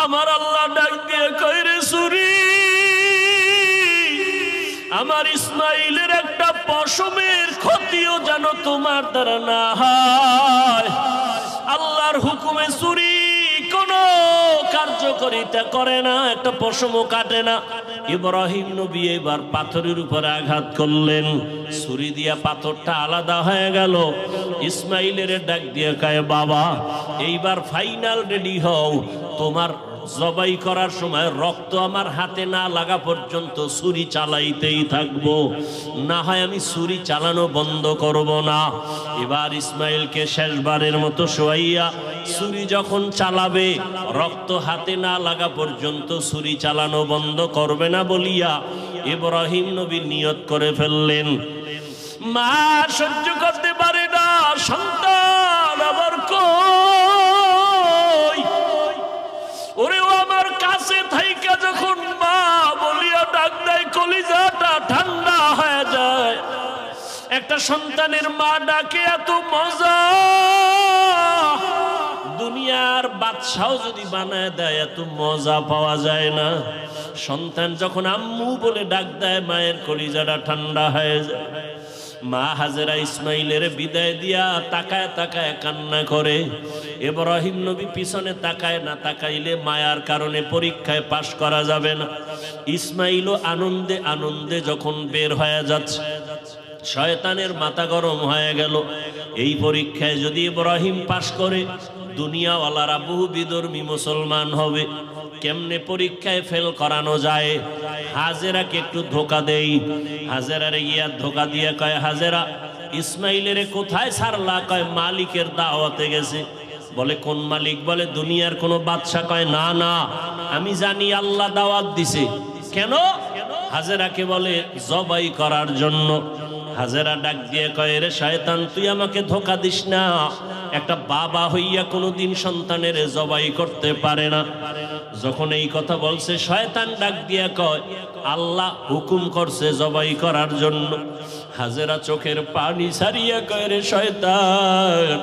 আমার আল্লাহ ডাক দিয়ে কয় রে ছুরি, আমার ইসমাইলের একটা পশমের ক্ষতিও যেন তোমার দ্বারা না হয়। আল্লাহর হুকুমে ছুরি কোনো কার্যকারিতা করে না, একটা পশমও কাটে না। ইব্রাহিম নবী এবার পাথরের উপরে আঘাত করলেন, ছুরি দিয়া পাথরটা আলাদা হয়ে গেল। ইসমাইলের ডাক দিয়ে কয় বাবা, এইবার ফাইনাল রেডি হও, তোমার জবাই করার সময় রক্ত আমার হাতে না লাগা পর্যন্ত ছুরি চালাইতেই থাকবো, না হয় আমি ছুরি চালানো বন্ধ করব না। এবার ইসমাইলকে শেষবারের মতো শোয়াইয়া ছুরি যখন চালাবে, রক্ত হাতে না লাগা পর্যন্ত ছুরি চালানো বন্ধ করবে না বলিয়া ইব্রাহিম নবী নিয়ত করে ফেললেন। মা সহ্য করতে পারে না, সন্তান আবার কই, ওরেও আমার কাছে থাইকা যখন মা বলিয়া ডাক দেয়, কলিজাটা ঠান্ডা হয়ে যায়। একটা সন্তানের মা ডাকে এত মজা, দুনিয়ার বাদশাও যদি বানায় দেয় এত মজা পাওয়া যায় না। সন্তান যখন আম্মু বলে ডাক দেয়, মায়ের কলিজাটা ঠান্ডা হয়ে যায়। মা হাজেরা ইসমাইলের বিদায় দিয়া তাকায় তাকায় কান্না করে। ইব্রাহিম নবী পিছনে তাকায় না, তাকাইলে মায়ার কারণে পরীক্ষায় পাশ করা যাবে না। ইসমাইলও আনন্দে আনন্দে যখন বের হয়ে যাচ্ছে, শয়তানের মাথা গরম হয়ে গেল। এই পরীক্ষায় যদি ইব্রাহিম পাশ করে, দুনিয়াওয়ালারা বহু বিধর্মী মুসলমান হবে। কেমনে পরীক্ষায় ফেল করানো যায়? হাজেরাকে একটু ধোকা দেই। হাজেরারে গিয়া ধোকা দিয়ে কয়, হাজেরা ইসমাইলের কোথায় ছাড়লা? কয় মালিকের দাওয়াতে গেছে। বলে কোন মালিক? বলে দুনিয়ার কোন বাদশা। কয় না না, আমি জানি আল্লাহ দাওয়াত দিছে। কেন? হাজেরাকে বলে জবাই করার জন্য। হাজেরা ডাক দিয়ে কয়, রে শয়তান, তুই আমাকে ধোকা দিস না। একটা বাবা হইয়া কোনোদিন সন্তানের জবাই করতে পারে না। যখন এই কথা বলছে, শয়তান ডাক দিয়া কয়, আল্লাহ হুকুম করছে জবাই করার জন্য। হাজেরা চোখের পানি ছাড়িয়া কয়, রে শয়তান,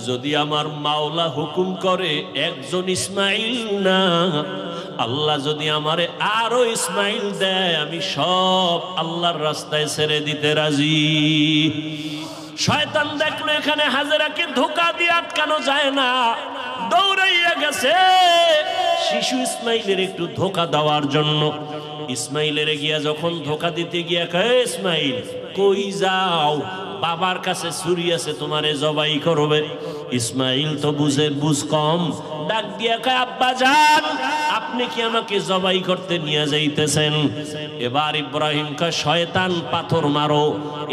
যদি আমার মাওলা হুকুম করে একজন ইসমাইল না, আল্লাহ যদি আমারে আরো ইসমাইল দেয়, আমি সব আল্লাহর রাস্তায় ছেড়ে দিতে রাজি। শয়তান দেখলো এখানে হাজেরাকে ধোকা দিয়ে আটকানো যায় না, দৌড়াইয়া গেছে শিশু ইসমাইলের একটু ধোকা দেওয়ার জন্য। ইসমাইলের গিয়া যখন ধোকা দিতে গিয়া কয়, ইসমাইল কই যাও? বাবার কাছে ছুরি আছে, তোমারে জবাই করবে। ইসমাইল তো বুঝ কম, ডাক দিয়া কয়, আব্বা জান, আপনি কি আমাকে জবাই করতে নিয়ে যাইতেছেন? এবার ইব্রাহিম কয়, শয়তান পাথর মারো।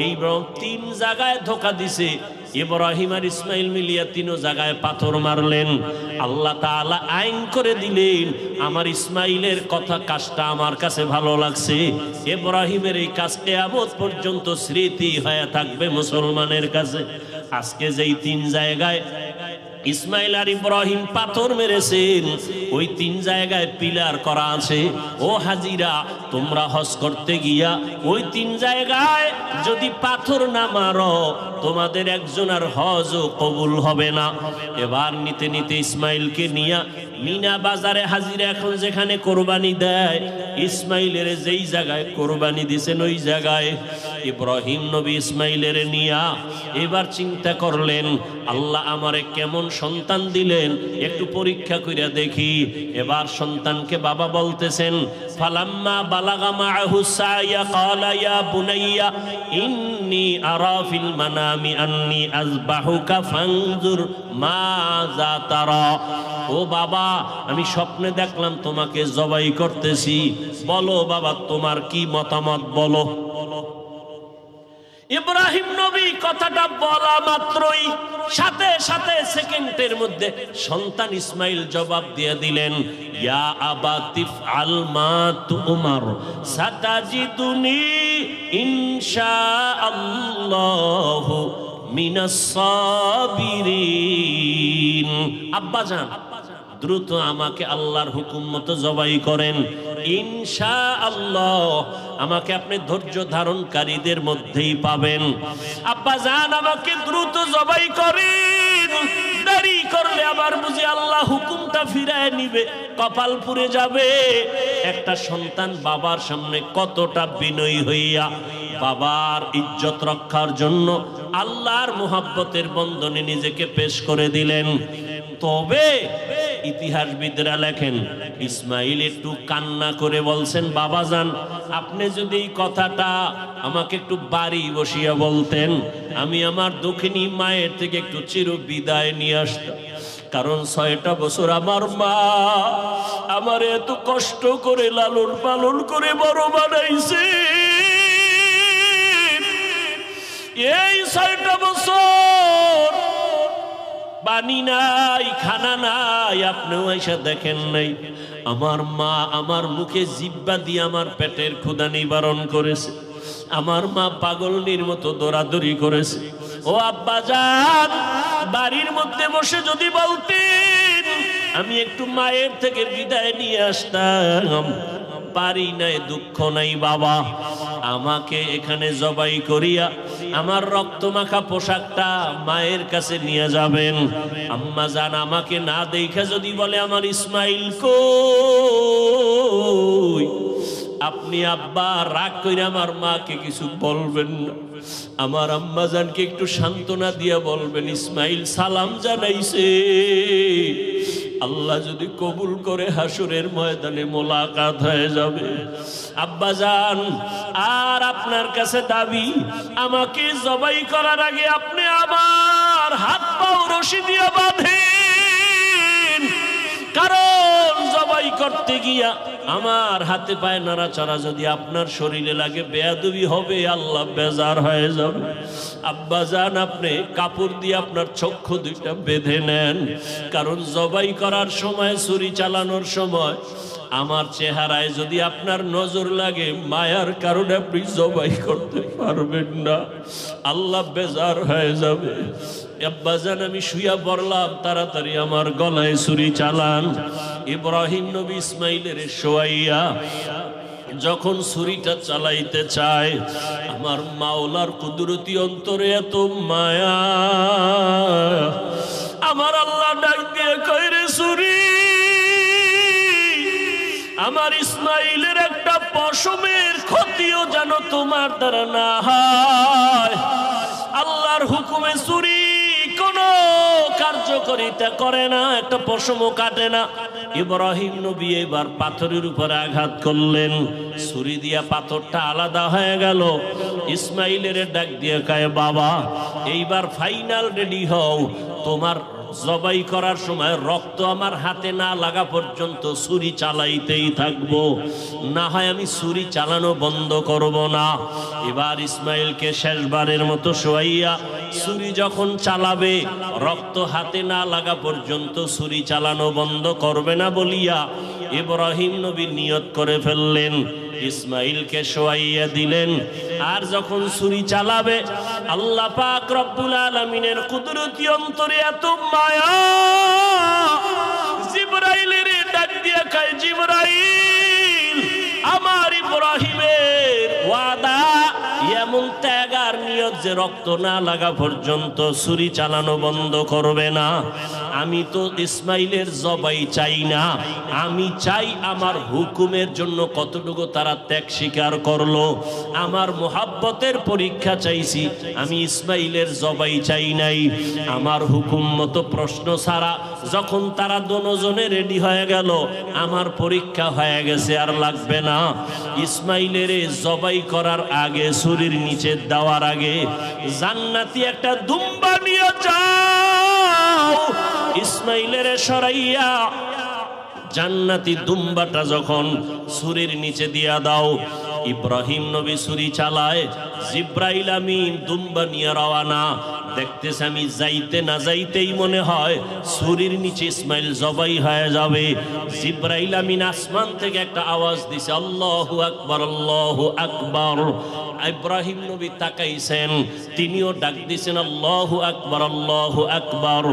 এই তিন জায়গায় ধোকা দিছে। ইব্রাহিম আর ইসমাইল মিলিয়া তিন জায়গায় পাথর মারলেন। আল্লাহ তাআলা আইন করে দিলেন, আমার ইসমাইলের কথা কাজটা আমার কাছে ভালো লাগছে। ইব্রাহিমের এই কাজ কিয়ামত পর্যন্ত স্মৃতি হয়ে থাকবে মুসলমানের কাছে। আজকে যেই তিন জায়গায় ইসমাইল আর ইব্রাহিম পাথর মেরেছেন, ওই তিন জায়গায় পিলার করা আছে। ও হাজিরা, তোমরা হজ করতে গিয়া ওই তিন জায়গায় যদি পাথর না মারো, তোমাদের একজন আর হজও কবুল হবে না। এবার নিতে নিতে ইসমাইলকে নিয়া মিনা বাজারে হাজিরা এখন যেখানে কোরবানি দেয়, ইসমাইলের যেই জায়গায় কোরবানি দিছেন ওই জায়গায় ইব্রাহিম নবী ইসমাইলের নিয়া এবার চিন্তা করলেন, আল্লাহ আমারে কেমন সন্তান দিলেন, একটু পরীক্ষা কইরা দেখি। এবার সন্তানকে বাবা বলতেছেন, ফালাম্মা বালাগা মাআহু সায়া ক্বালা ইয়া বুনাইয়া ইন্নী আরা ফিল মানামি আন্নী আযবাহুকা ফানজুর মাযা তারা। ও বাবা, আমি স্বপ্নে দেখলাম তোমাকে জবাই করতেছি, বলো বাবা তোমার কি মতামত বলো। ইব্রাহিম নবী কথাটা বলা মাত্রই সাথে সাথে সেকেন্ডের মধ্যে সন্তান ইসমাইল জবাব দিয়ে দিলেন, ইয়া আবা তিফআল মা তুমার সাতাজিদুনি ইনশাআল্লাহু মিনাস সাবিরিন। আব্বা জান, দ্রুত আমাকে আল্লাহর হুকুম মতো জবাই করেন, ইনশাআল্লাহ আমাকে আপনি ধৈর্য ধারণকারীদের মধ্যেই পাবেন। আব্বা জান, আমাকে দ্রুত জবাই করেন, দেরি করলে আবার বুঝি আল্লাহ হুকুমটা ফিরায় নিবে, কপাল পুড়ে যাবে। একটা সন্তান বাবার সামনে কতটা বিনয়ী হইয়া বাবার ইজ্জত রক্ষার জন্য আল্লাহর মুহাব্বতের বন্ধনে নিজেকে পেশ করে দিলেন। তবে ইতিহাসবিদরা লেখেন ইসমাইল একটু কান্না করে বলছেন, বাবাজান আপনি যদি এই কথাটা আমাকে একটু বাড়ি বসিয়া বলতেন, আমি আমার দক্ষিণী মায়ের থেকে একটু চির বিদায় নিয়ে আসতাম। কারণ 6টা বছর আমার মা আমার এত কষ্ট করে লালন পালন করে বড় বানাইছে। এই 6টা বছর পানি নাই, খানা নাই, আপনিও এসে দেখেন নাই। আমার মা আমার মুখে জিহ্বা দিয়ে আমার পেটের ক্ষুধা নিবারণ করেছে। আমার মা পাগলনির মতো দৌড়াদৌড়ি করেছে। ও আব্বাজান, বাড়ির মধ্যে বসে যদি বলতেন আমি একটু মায়ের থেকে বিদায় নিয়ে আসতাম। পারি নাই, দুঃখ নাই বাবা, আমাকে এখানে জবাই করিয়া আমার রক্তমাখা পোশাকটা মায়ের কাছে নিয়ে যাবেন। আম্মা জান আমাকে না দেখে যদি বলে আমার ইসমাইল কই, আপনি আব্বা রাগ করে আমার মাকে কিছু বলবেন না, আমার আম্মা জানকে একটু সান্ত্বনা দিয়া বলবেন ইসমাইল সালাম জানাইছে, আল্লাহ যদি কবুল করে হাসরের ময়দানে মোলাকাত হয়ে যাবে। আব্বা জান আর আপনার কাছে দাবি, আমাকে জবাই করার আগে আপনি আমার হাত পাও রশি দিয়ে বাঁধেন, কারণ জবাই করতে গিয়া আমার হাতে পায়ে নাড়াচাড়া যদি আপনার শরীরে লাগে বেয়াদবি হবে, আল্লাহ বেজার হয়ে যাবে। আব্বা জান আপনি কাপড় দিয়ে আপনার চক্ষু দুইটা বেঁধে নেন, কারণ জবাই করার সময়, ছুরি চালানোর সময় আমার চেহারায় যদি আপনার নজর লাগে, মায়ার কারণে আপনি জবাই করতে পারবেন না, আল্লাহ বেজার হয়ে যাবে। আব্বাজান আমি শুয়া পড়লাম, তাড়াতাড়ি আমার গলায় ছুরি চালান। ইব্রাহিম নবী ইসমাইলের শোয়াইয়া যখন ছুরিটা চালাইতে চায়, আমার মাওলার কুদরতি অন্তরে এত মায়া, আমার আল্লাহ ডাক দিয়ে কয় রে ছুরি, আমার ইসমাইলের একটা পশমের ক্ষতিও যেন তোমার দ্বারা না হয়। আল্লাহর হুকুমে ছুরি কোনো কার্যকারিতা করে না, একটা পশমও কাটে না। ইব্রাহিম নবী এবার পাথরের উপরে আঘাত করলেন, ছুরি দিয়া পাথরটা আলাদা হয়ে গেল। ইসমাইলের ডাক দিয়ে কয় বাবা এইবার ফাইনাল রেডি হও, তোমার জবাই করার সময় রক্ত আমার হাতে না লাগা পর্যন্ত ছুরি চালাইতেই থাকবো, না হয় আমি ছুরি চালানো বন্ধ করব না। এবার ইসমাইলকে শেষবারের মতো শোয়াইয়া ছুরি যখন চালাবে, রক্ত হাতে না লাগা পর্যন্ত ছুরি চালানো বন্ধ করবে না বলিয়া ইব্রাহিম নবী নিয়ত করে ফেললেন। ইসমাইলকে শোয়াইয়া দিলেন, আর যখন ছুরি চালাবে, আল্লাহ পাক রব্বুল আলামিনের কুদরতি অন্তরে এত মায়া, জিবরাইলের ডাক দিয়ে কয় জিবরাইল, আমার ইব্রাহিমের ওয়াদা এমন ত্যাগ আর নিয়ত যে রক্ত না লাগা পর্যন্ত ছুরি চালানো বন্ধ করবে না। আমি তো ইসমাইলের জবাই চাই না, আমি চাই আমার হুকুমের জন্য কতটুকু তারা ত্যাগ স্বীকার করলো। আমার মোহাব্বতের পরীক্ষা চাইছি, আমি ইসমাইলের জবাই চাই নাই। আমার হুকুম মতো প্রশ্ন ছাড়া যখন তারা দুজনে রেডি হয়ে গেল, আমার পরীক্ষা হয়ে গেছে, আর লাগবে না। ইসমাইলের জবাই করার আগে, ছুরির নিচে দেওয়ার আগে, জান্নাতি একটা দুম্বা নিয়ে যাও, ইসমাইলের সরাইয়া জান্নাতি দুম্বাটা যখন ছুরির নিচে দিয়া দাও। ইব্রাহিম নবী ছুরি চালায়, জিব্রাইল আমিন দুম্বা নিয়ে রওয়ানা। দেখতেছে আমি যাইতে না যাইতেই মনে হয় ছুরির নিচে ইসমাইল জবাই হয়ে যাবে। জিব্রাইল আমিন আসমান থেকে একটা আওয়াজ দিছে, আল্লাহু আকবার, আল্লাহু আকবার। ইব্রাহিম নবী তাকাইছেন, তিনিও ডাক দিছেন আল্লাহু আকবার, আল্লাহু আকবার।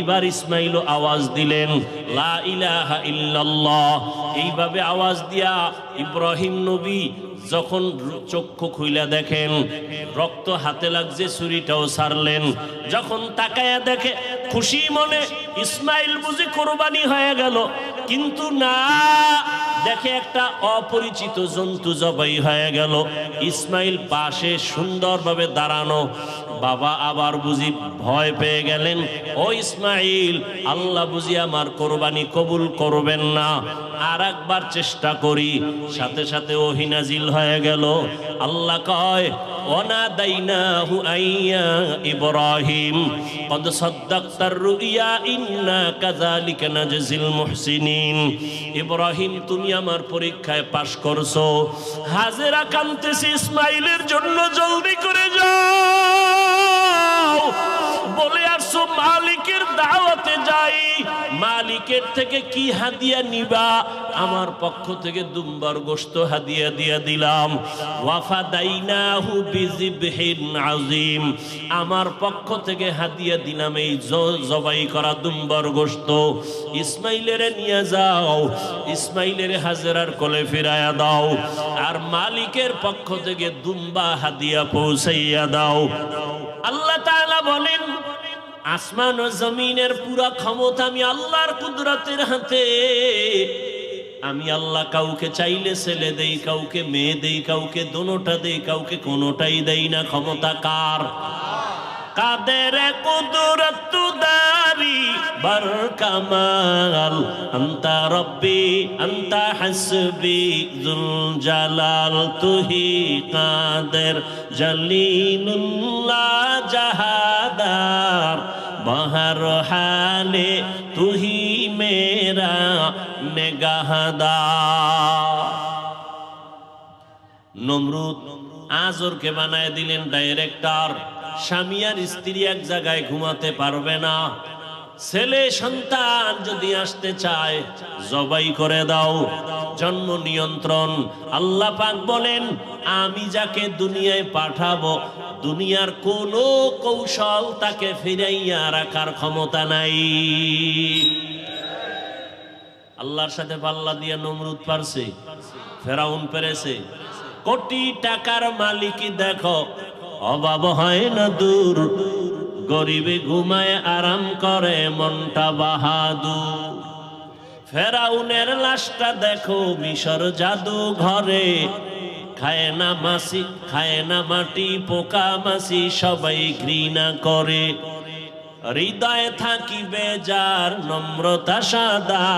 এবার ইসমাইলও আওয়াজ দিলেন লা ইলাহা ইল্লাল্লাহ। এইভাবে আওয়াজ দিয়া ইব্রাহিম নবী যখন চক্ষু খুইলা দেখেন রক্ত হাতে লাগছে, ছুরিটাও ছাড়লেন। যখন তাকায়া দেখে খুশি মনে ইসমাইল বুঝি কোরবানি হয়ে গেল, কিন্তু না, দেখে একটা অপরিচিত জন্তু জবাই হয়ে গেল। ইসমাইল পাশে সুন্দরভাবে দাঁড়ানো, বাবা আবার বুঝি ভয় পেয়ে গেলেন, ও ইসমাইল, আল্লাহ বুঝি আমার কোরবানি কবুল করবেন না, আর একবার চেষ্টা করি। সাথে সাথে ওহী নাজিল হয়ে গেল। আল্লাহ কয়, ওয়ানাদাইনাহু আইয়া ইব্রাহিম কদ সাদ্দাকতার রুইয়া ইন্না কাযালিকা নাজজিল মুহসিনিন। ইব্রাহিম, তুমি আমার পরীক্ষায় পাশ করছো। হাজেরা কাঁদতেছে ইসমাইলের জন্য, জলদি করে যাও। বলে আসছো মালিকের দাওয়াতে যাই, মালিকের থেকে কি হাদিয়া নিবা? আমার পক্ষ থেকে দুম্বার গোশত হাদিয়া দিয়া দিলাম। ওয়াফাদাইনাহু বিযিবহিন আযীম, আমার পক্ষ থেকে হাদিয়া দিলাম এই জবাই করা দুম্বার গোশত। ইসমাইলের নিয়ে যাও, ইসমাইলের হাজেরার কোলে ফিরায়া দাও, আর মালিকের পক্ষ থেকে দুম্বা হাদিয়া পৌঁছাইয়া দাও। আল্লাহ তাআলা বলেন, আসমান ও জমিনের পুরা ক্ষমতা আমি আল্লাহর কুদরতের হাতে। আমি আল্লাহ কাউকে চাইলে ছেলে দেই, কাউকে মেয়ে দেই, কাউকে দোনোটা দেই, কাউকে কোনোটাই দেই না। ক্ষমতা কার? কাদের কুদরত দারি বার কামাল, আনতা রব্বি আনতা হাসবি যুল জালাল, তুহি কাদের জলিলুল্লাহ জাহাদার, বাহর হালে তুহি মেরা নেগাহদার। নমরুদ আজরকে বানায় দিলেন ডাইরেক্টর। স্বামী আর স্ত্রী এক জায়গায় ঘুমাতে পারবে না। ছেলে সন্তান যদি আসতে চায়, জবাই করে দাও। জন্ম নিয়ন্ত্রণ। আল্লাহ পাক বলেন, আমি যাকে দুনিয়ায় পাঠাবো, দুনিয়ার কোন কৌশল তাকে ফিরাইয়া রাখার ক্ষমতা নাই। আল্লাহর সাথে পাল্লা দিয়ে নমরুদ পারছে, ফেরাউন পেরেছে। কোটি টাকার মালিকই দেখো, অভাব হয় না দূর, গরিবে ঘুমায় আরাম করে মনটা বাহাদুর। ফেরাউনের লাশটা দেখো মিশর জাদু ঘরে, খায় না মাছি, খায় না মাটি, পোকা মাছি সবাই ঘৃণা করে। হৃদয়ে থাকিবে যার নম্রতা সাদা,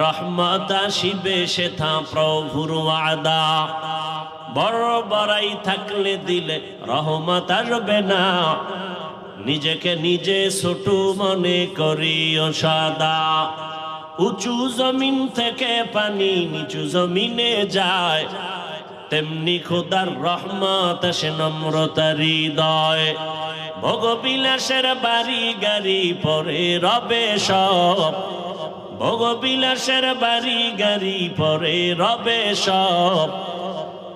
রহমত আসিবে সেথা প্রভুর ওয়াদা। বড় বড়াই থাকলে দিলে রহমত আসবে না, নিজেকে নিজে ছোট মনে করিও সাদা। উঁচু জমিন থেকে পানি নিচু জমিনে যায়, তেমনি খোদার রহমত আসে নম্রতার হৃদয়। ভোগবিলাসের বাড়ি গাড়ি পরে রবে সব, ভোগবিলাসের বাড়ি গাড়ি পরে রবে সব।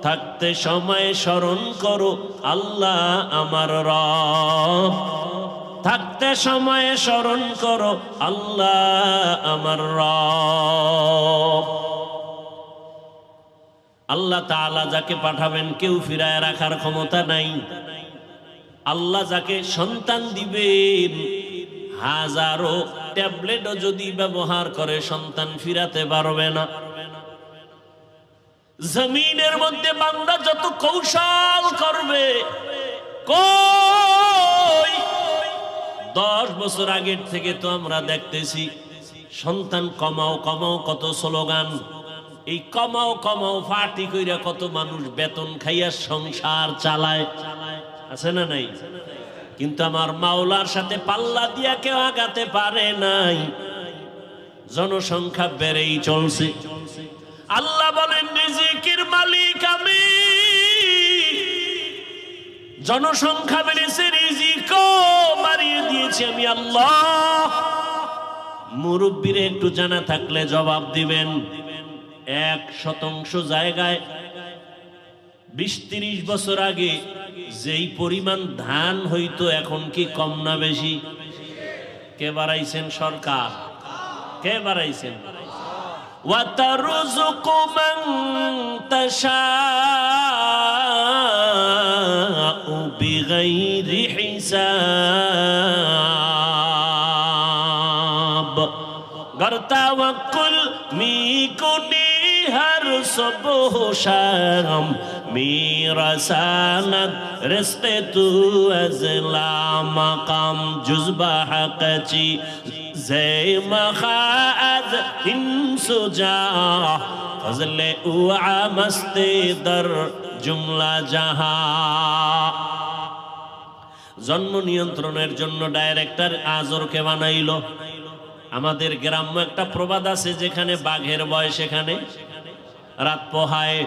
থাকতে সময় স্মরণ করো আল্লাহ আমার রব, থাকতে সময় স্মরণ করো আল্লাহ আমার রব। আল্লাহ তাআলা যাকে পাঠাবেন কেউ ফিরায় রাখার ক্ষমতা নাই। আল্লাহ যাকে সন্তান দিবেন, হাজারো ট্যাবলেটও যদি ব্যবহার করে সন্তান ফিরাতে পারবে না। জমিনের মধ্যে বান্দা যত কৌশল করবে, কই 10 বছর আগের থেকে তো আমরা দেখতেছি সন্তান কমাও কমাও কত স্লোগান। এই কমাও কমাও ফাটি কইরা কত মানুষ বেতন খাইয়া সংসার চালায়, আছে না নাই? কিন্তু আমার মাওলার সাথে পাল্লা দিয়া কেউ আগাতে পারে নাই। জনসংখ্যা বেড়েই চলছে। আল্লাহ বলেন, রিজিকের মালিক আমি। জনসংখ্যা বেড়েছে, রিজিকও বাড়িয়ে দিয়েছি আমি আল্লাহ। মুরব্বীর একটু জানা থাকলে জবাব দিবেন। 1% জায়গায় 20-30 বছর আগে যেই পরিমাণ ধান হইতো, এখন কি কম না বেশি? কে বাড়াইছেন? সরকার। কে বাড়াইছেন? وَتَرْزُقُ مَن تَشَاءُ بِغَيْرِ حِسَابٍ तवक्कुल मी कुनी हर सुबह शाम मेरा सानद रिश्ते तू अज़ला मकाम जुज़्बा हक़ची ज़े मखाद इंसुजा फज़ले उआ मस्ते दर जुमला जहां। जन्म नियंत्रणের জন্য ডাইরেক্টর আজরকে বানাইলো। আমাদের গ্রাম্য একটা প্রবাদ আছে, যেখানে বাঘের ভয় সেখানে রাত পোহায়।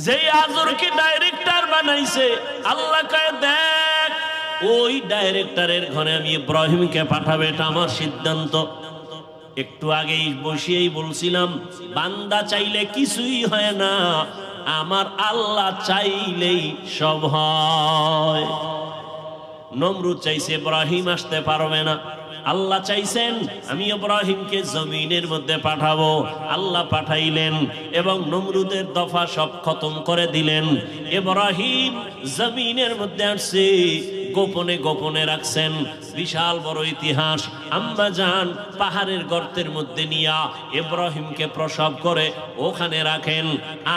যেই আজরকে ডাইরেক্টর বানাইছে, আল্লাহ কয় দেখ ওই ডাইরেক্টরের ঘরে আমি ইব্রাহিমকে পাঠাবো, এটা আমার সিদ্ধান্ত। একটু আগেই বসিয়েই বলছিলাম, বান্দা চাইলে কিছুই হয় না, আমার আল্লাহ চাইলেই সব হয়। নমরুদ চাইছে ইব্রাহিম আসতে পারবে না, আল্লাহ চাইছেন আমি ইব্রাহিমকে জমিনের মধ্যে পাঠাবো, আল্লাহ পাঠাইলেন এবং নমরুদের দফা সব খতম করে দিলেন। ইব্রাহিম জমিনের মধ্যে আসছে, গোপনে গোপনে রাখছেন। বিশাল বড় ইতিহাস। আম্মা জান পাহাড়ের গর্তের মধ্যে নিয়া ইব্রাহিমকে প্রসব করে ওখানে রাখেন।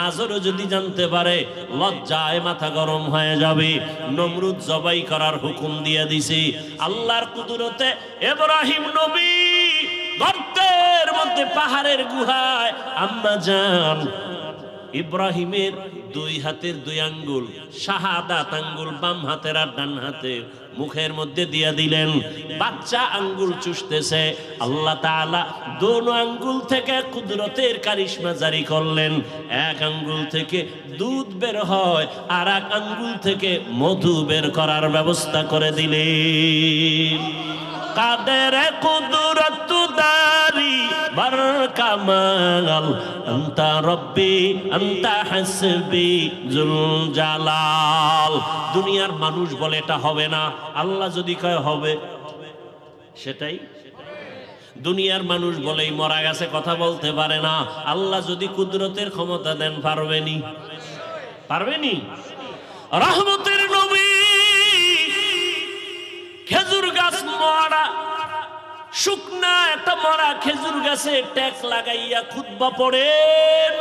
আজরও যদি জানতে পারে লজ্জায় মাথা গরম হয়ে যাবে। নমরুদ জবাই করার হুকুম দিয়ে দিছে। আল্লাহর কুদরতে ইব্রাহিম নবী গর্তের মধ্যে পাহাড়ের গুহায় আম্মা জান ইব্রাহিমের দুই হাতের দুই আঙ্গুল, শাহাদাত আঙ্গুল বাম হাতের আর ডান হাতের মুখের মধ্যে দিয়ে দিলেন। বাচ্চা আঙ্গুল চুষতেছে, আল্লাহ তাআলা দোনো আঙ্গুল থেকে কুদরতের কারিশমা জারি করলেন। এক আঙ্গুল থেকে দুধ বের হয়, আর এক আঙ্গুল থেকে মধু বের করার ব্যবস্থা করে দিলেন। কাদের কুদরত দারি বার কামাল আনতা রব্বি আনতা হাসবি জুল জালাল। দুনিয়ার মানুষ বলে এটা হবে না, আল্লাহ যদি কয় হবে সেটাই। দুনিয়ার মানুষ বলেই মরা গেছে কথা বলতে পারে না, আল্লাহ যদি কুদরতের ক্ষমতা দেন পারবেনি? পারবেনি? রহমতের নবী খেজুর গাছ মরা, শুকনা একটা মরা খেজুর গাছে ট্যাক লাগাইয়া খুতবা পড়েন।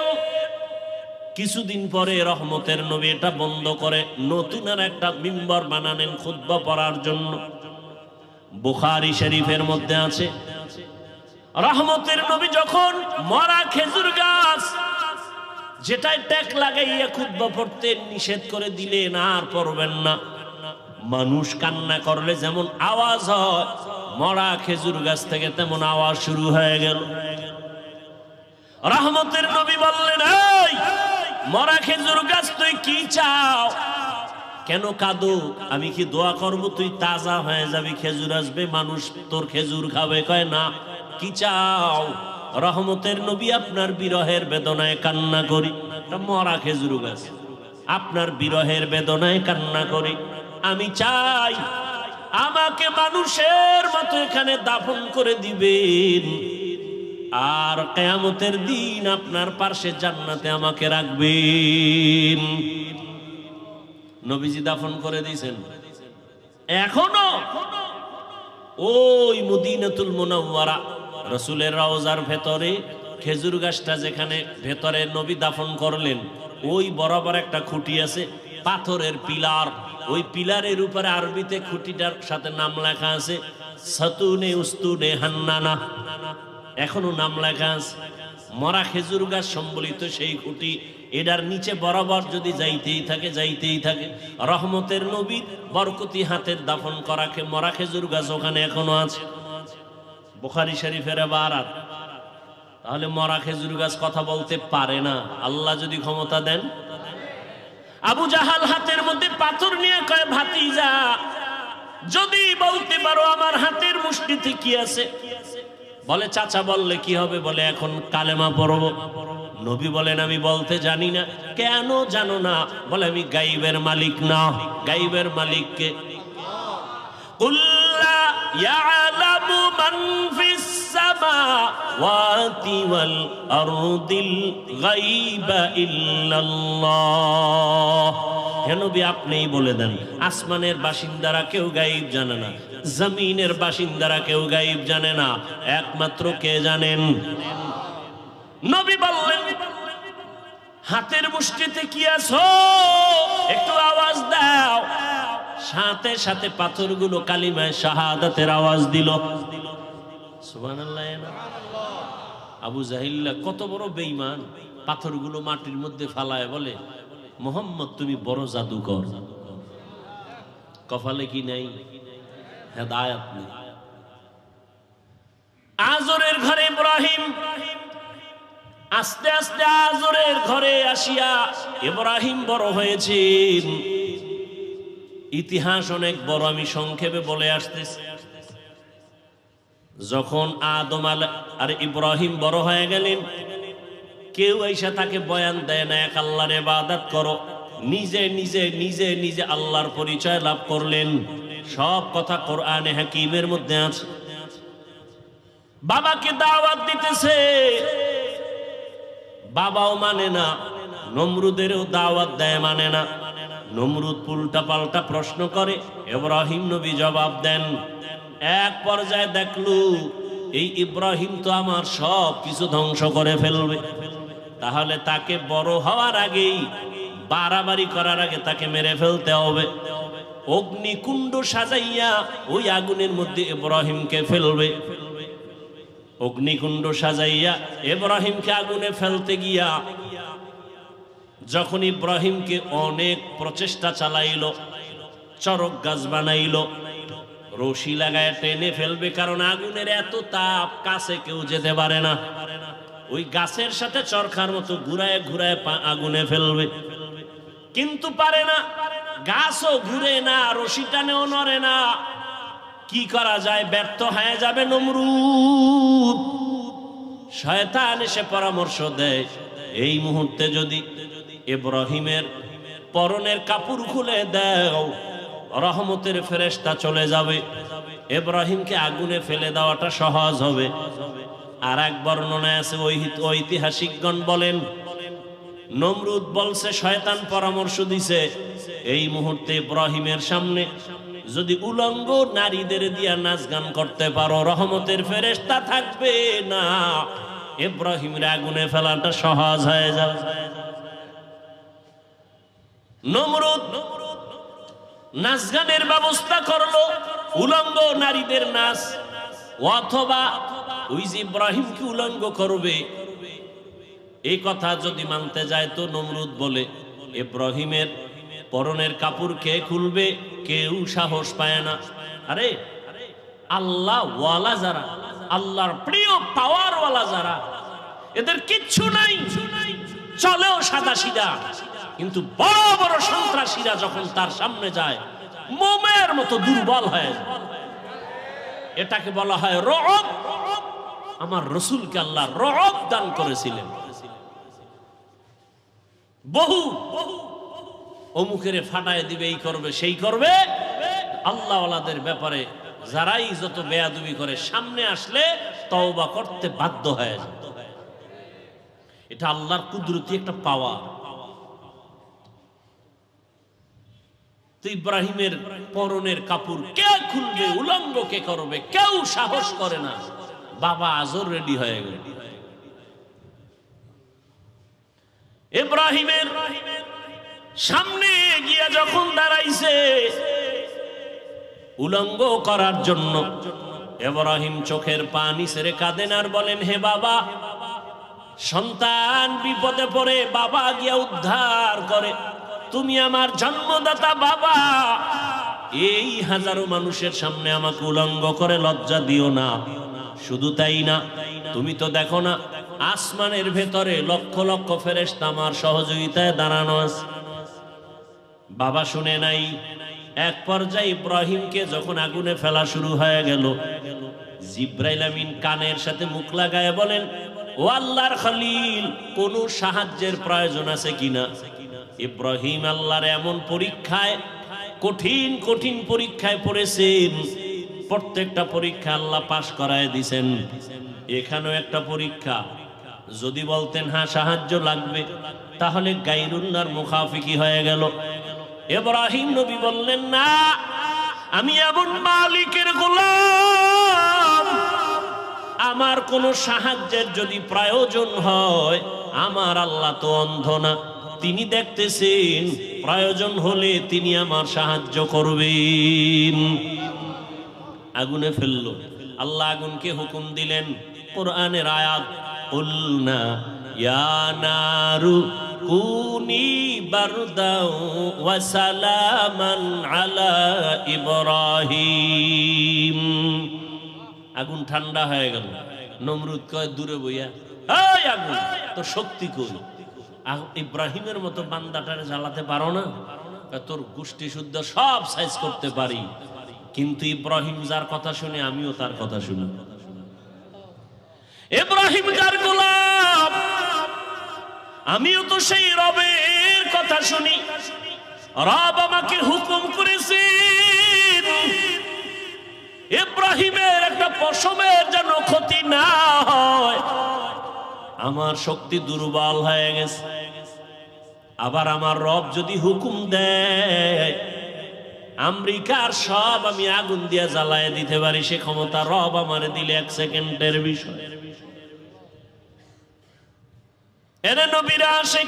কিছুদিন পরে রহমতের নবী এটা বন্ধ করে নতুন আর একটা মিম্বর বানালেন খুতবা পড়ার জন্য। বুখারী শরীফের মধ্যে আছে, রহমতের নবী যখন মরা খেজুর গাছ যেটাই ট্যাক লাগাইয়া খুতবা পড়তে নিষেধ করে দিলেন, আর পড়বেন না। মানুষ কান্না করলে যেমন আওয়াজ হয়, মরা খেজুর গাছ থেকে তেমন আওয়াজ শুরু হয়ে গেল। রহমতের নবী বললেন, এই মরা খেজুর গাছ তুই কি চাও? কেন কাঁদো? আমি কি দোয়া করব তুই তাজা হয়ে যাবি, খেজুর আসবে, মানুষ তোর খেজুর খাবে? কয় না। কি চাও? রহমতের নবী আপনার বিরহের বেদনায় কান্না করি। মরা খেজুর গাছ, আপনার বিরহের বেদনায় কান্না করি। আমি চাই আমাকে মানুষের মতো এখানে দাফন করে দিবেন, আর কিয়ামতের দিন আপনার পাশে জান্নাতে আমাকে রাখবেন। নবীজি দাফন করে দিয়েছেন। এখনো ওই মদিনাতুল মুনাওয়ারা রাসূলের রওজার ভেতরে খেজুর গাছটা যেখানে ভেতরে নবী দাফন করলেন, ওই বরাবর একটা খুঁটি আছে, পাথরের পিলার। ওই পিলারের উপরে আরবিতে খুঁটিটার সাথে নাম লেখা আছে সাতুনে উস্তুনে হান্নানা, এখনো নাম লেখা আছে। মরা খেজুর গাছ সম্বলিত সেই খুঁটি, এটার নিচে বরাবর যদি যাইতেই থাকে যাইতেই থাকে। রহমতের নবীর বরকতি হাতের দাফন করা মরা খেজুর গাছ ওখানে এখনো আছে। বুখারী শরীফের বারাত। তাহলে মরা খেজুর গাছ কথা বলতে পারে না, আল্লাহ যদি ক্ষমতা দেন। আবু জাহাল হাতের মধ্যে পাথর নিয়ে কয়, ভাতিজা যদি বলতে পারো আমার হাতের মুষ্টিতে কি আছে? বলে চাচা বললে কি হবে? বলে এখন কালেমা পড়ব। নবী বলেন আমি বলতে জানি না। কেন জানো না? বলে আমি গাইবের মালিক না। গাইবের মালিক কে? কুল্লা ইয়ালামু মান ফিস সামাওয়াতি ওয়াল আরদিল গায়বা ইল্লাল্লাহ। হে নবী, আপনিই বলে দেন, আসমানের বাসিন্দারা কেউ গায়েব জানে না, জমিনের বাসিন্দারা কেউ গায়েব জানে না, একমাত্র কে জানেন? নবী বললেন, হাতের মুষ্টিতে কি আছো? একটু আওয়াজ দাও। সাথে সাথে পাথরগুলো কালিমায়ে শাহাদাতের আওয়াজ দিল। সুবহানাল্লাহ। আবু জাহিল কত বড় বেঈমান, পাথরগুলো মাটির মধ্যে ফালায় বলে, মুহাম্মদ তুমি বড় জাদুকর। কপালে কি নাই? হেদায়েত নেই। আজরের ঘরে ইব্রাহিম, আস্তে আস্তে আজরের ঘরে আসিয়া ইব্রাহিম বড় হয়েছেন। ইতিহাস অনেক বড়, আমি সংক্ষেপে বলে আসতেছি। যখন আদম আর ইব্রাহিম বড় হয়ে গেলেন, কেউ এসে তাকে বয়ান দেয় না এক আল্লাহর ইবাদত করো, নিজে নিজে নিজে নিজে আল্লাহর পরিচয় লাভ করলেন। সব কথা কোরআনে হাকিমের মধ্যে আছে। বাবাকে দাওয়াত দিতেছে, বাবাও মানে না, নমরুদেরও দাওয়াত দেয়, মানে না। নমরুদ উল্টা পাল্টা প্রশ্ন করে, ইব্রাহিম নবী জবাব দেন। এক পর্যায়ে দেখলু এই ইব্রাহিম তো আমার সব কিছু ধ্বংস করে ফেলবে, তাহলে তাকে বড় হওয়ার আগেই, বাড়াবাড়ি করার আগে তাকে মেরে ফেলতে হবে। অগ্নিকুণ্ড সাজাইয়া ওই আগুনের মধ্যে ইব্রাহিমকে ফেলবে। অগ্নিকুণ্ড সাজাইয়া ইব্রাহিমকে আগুনে ফেলতে গিয়া যখন ইব্রাহিমকে অনেক প্রচেষ্টা চালাইল, চরক গাছ বানাইল, রশি লাগায় টেনে ফেলবে, কারণ আগুনের এত তাপ, কাছে কেউ যেতে পারে না। ওই গাছের সাথে চরখার মতো ঘুরায় ঘুরায় আগুনে ফেলবে, কিন্তু পারে না। গাছও ঘুরে না, রশি টানেও নড়ে না। কি করা যায়? ব্যর্থ হয়ে যাবে নমরুদ। শয়তান এসে পরামর্শ দেয়, এই মুহূর্তে যদি ইব্রাহিমের পরনের কাপড় খুলে দাও, রহমতের ফেরেশতা চলে যাবে, ইব্রাহিমকে আগুনে ফেলে দেওয়াটা সহজ হবে। আর এক বর্ণনায় আছে, ঐতিহাসিকগণ বলেন, নমরুদ বলছে শয়তান পরামর্শ দিছে, এই মুহূর্তে ইব্রাহিমের সামনে যদি উলঙ্গ নারীদের দিয়া নাচ গান করতে পারো, রহমতের ফেরেশতা থাকবে না, ইব্রাহিমের আগুনে ফেলাটা সহজ হয়ে যাবে। নমরুদ নাচ গানের ব্যবস্থা করলো, উলঙ্গ নারীদের নাচ, অথবা ওই যে ইব্রাহিমকে উলঙ্গ করবে, এই কথা যদি মানতে যায় তো নমরুদ বলে, ইব্রাহিমের পরনের কাপড় কে খুলবে? কেউ সাহস পায় না। আরে আল্লাহ ওয়ালা যারা, আল্লাহর প্রিয় পাওয়ার ওয়ালা যারা, এদের কিচ্ছু নাই, চলেও সাদা সিধা, কিন্তু বড় বড় সন্ত্রাসীরা যখন তার সামনে যায়, মোমের মতো দুর্বল হয়ে যায়। এটাকে বলা হয় রব। আমার রসুলকে আল্লাহ রব দান করেছিলেন। বহু অমুকের ফাটায় দিবে, এই করবে সেই করবে। আল্লাহ ওয়ালাদের ব্যাপারে যারাই যত বেয়াদবি করে, সামনে আসলে তওবা করতে বাধ্য হয়ে যায়। এটা আল্লাহর কুদরতি একটা পাওয়া। তো ইব্রাহিমের পরনের কাপড় কে খুলবে, উলঙ্গ কে করবে? কেউ সাহস করে না। বাবা আজর রেডি হয়ে গেল। ইব্রাহিমের সামনে গিয়া যখন দাঁড়াইছে উলঙ্গ করার জন্য, ইব্রাহিম চোখের পানি ছেড়ে কাঁদেন আর বলেন, হে বাবা, সন্তান বিপদে পড়ে, বাবা গিয়া উদ্ধার করে। তুমি আমার জন্মদাতা বাবা, এই হাজারো মানুষের সামনে আমাকে উলঙ্গ করে লজ্জা দিও না। শুধু তাই না, তুমি তো দেখো না আসমানের ভেতরে লক্ষ লক্ষ ফেরেশতা আমার সহযোগিতায় দাঁড়ানো আছে। বাবা শুনে নাই। এক পর্যায়ে ইব্রাহিমকে যখন আগুনে ফেলা শুরু হয়ে গেল, জিব্রাইল আমিন কানের সাথে মুখ লাগায় বলেন, ও আল্লাহর খলিল, কোন সাহায্যের প্রয়োজন আছে কিনা? ইব্রাহিম আল্লাহর এমন পরীক্ষায়, কঠিন কঠিন পরীক্ষায় পড়েছেন, প্রত্যেকটা পরীক্ষা আল্লাহ পাশ করায় দিছেন। এখানেও একটা পরীক্ষা। যদি বলতেন হ্যাঁ সাহায্য লাগবে, তাহলে গায়রুল্লাহর মুখাফিকি হয়ে গেল। ইব্রাহিম নবী বললেন না, আমি এমন মালিকের গোলাম, আমার কোনো সাহায্যের যদি প্রয়োজন হয়, আমার আল্লাহ তো অন্ধ না, তিনি দেখতেছেন, প্রয়োজন হলে তিনি আমার সাহায্য করবেন। আগুনে ফেললো, আল্লাহ আগুনকে হুকুম দিলেন, কোরআনের আয়াত, কুলনা ইয়া নারু কুনি বারদাও ওয়া সালামান আলা ইব্রাহিম। আগুন ঠান্ডা হয়ে গেল। নমরুদ কয় দূরে বইয়া, এই আগুন তোর শক্তি কই, ইব্রাহিমের মতো বান্দাটারে জ্বালাতে পারো না? তোর গোষ্ঠী শুদ্ধ সব সাইজ করতে পারি, কিন্তু ইব্রাহিম যার কথা শুনে আমিও তার কথা শুনি। ইব্রাহিম যার গোলাম, আমিও তো সেই রবের কথা শুনি। রব আমাকে হুকুম করেছেন ইব্রাহিমের একটা পশমের যেন ক্ষতি না হয়। আমার শক্তি দুর্বল হয়ে গেছে, আবার আমার রব যদি হুকুম দেয় আমেরিকার সব আমি আগুন দিয়ে জ্বালায় দিতে পারি, সে ক্ষমতা রব আমারে দিলে 1 সেকেন্ডের বিষয়। এরে নবীরা আসে,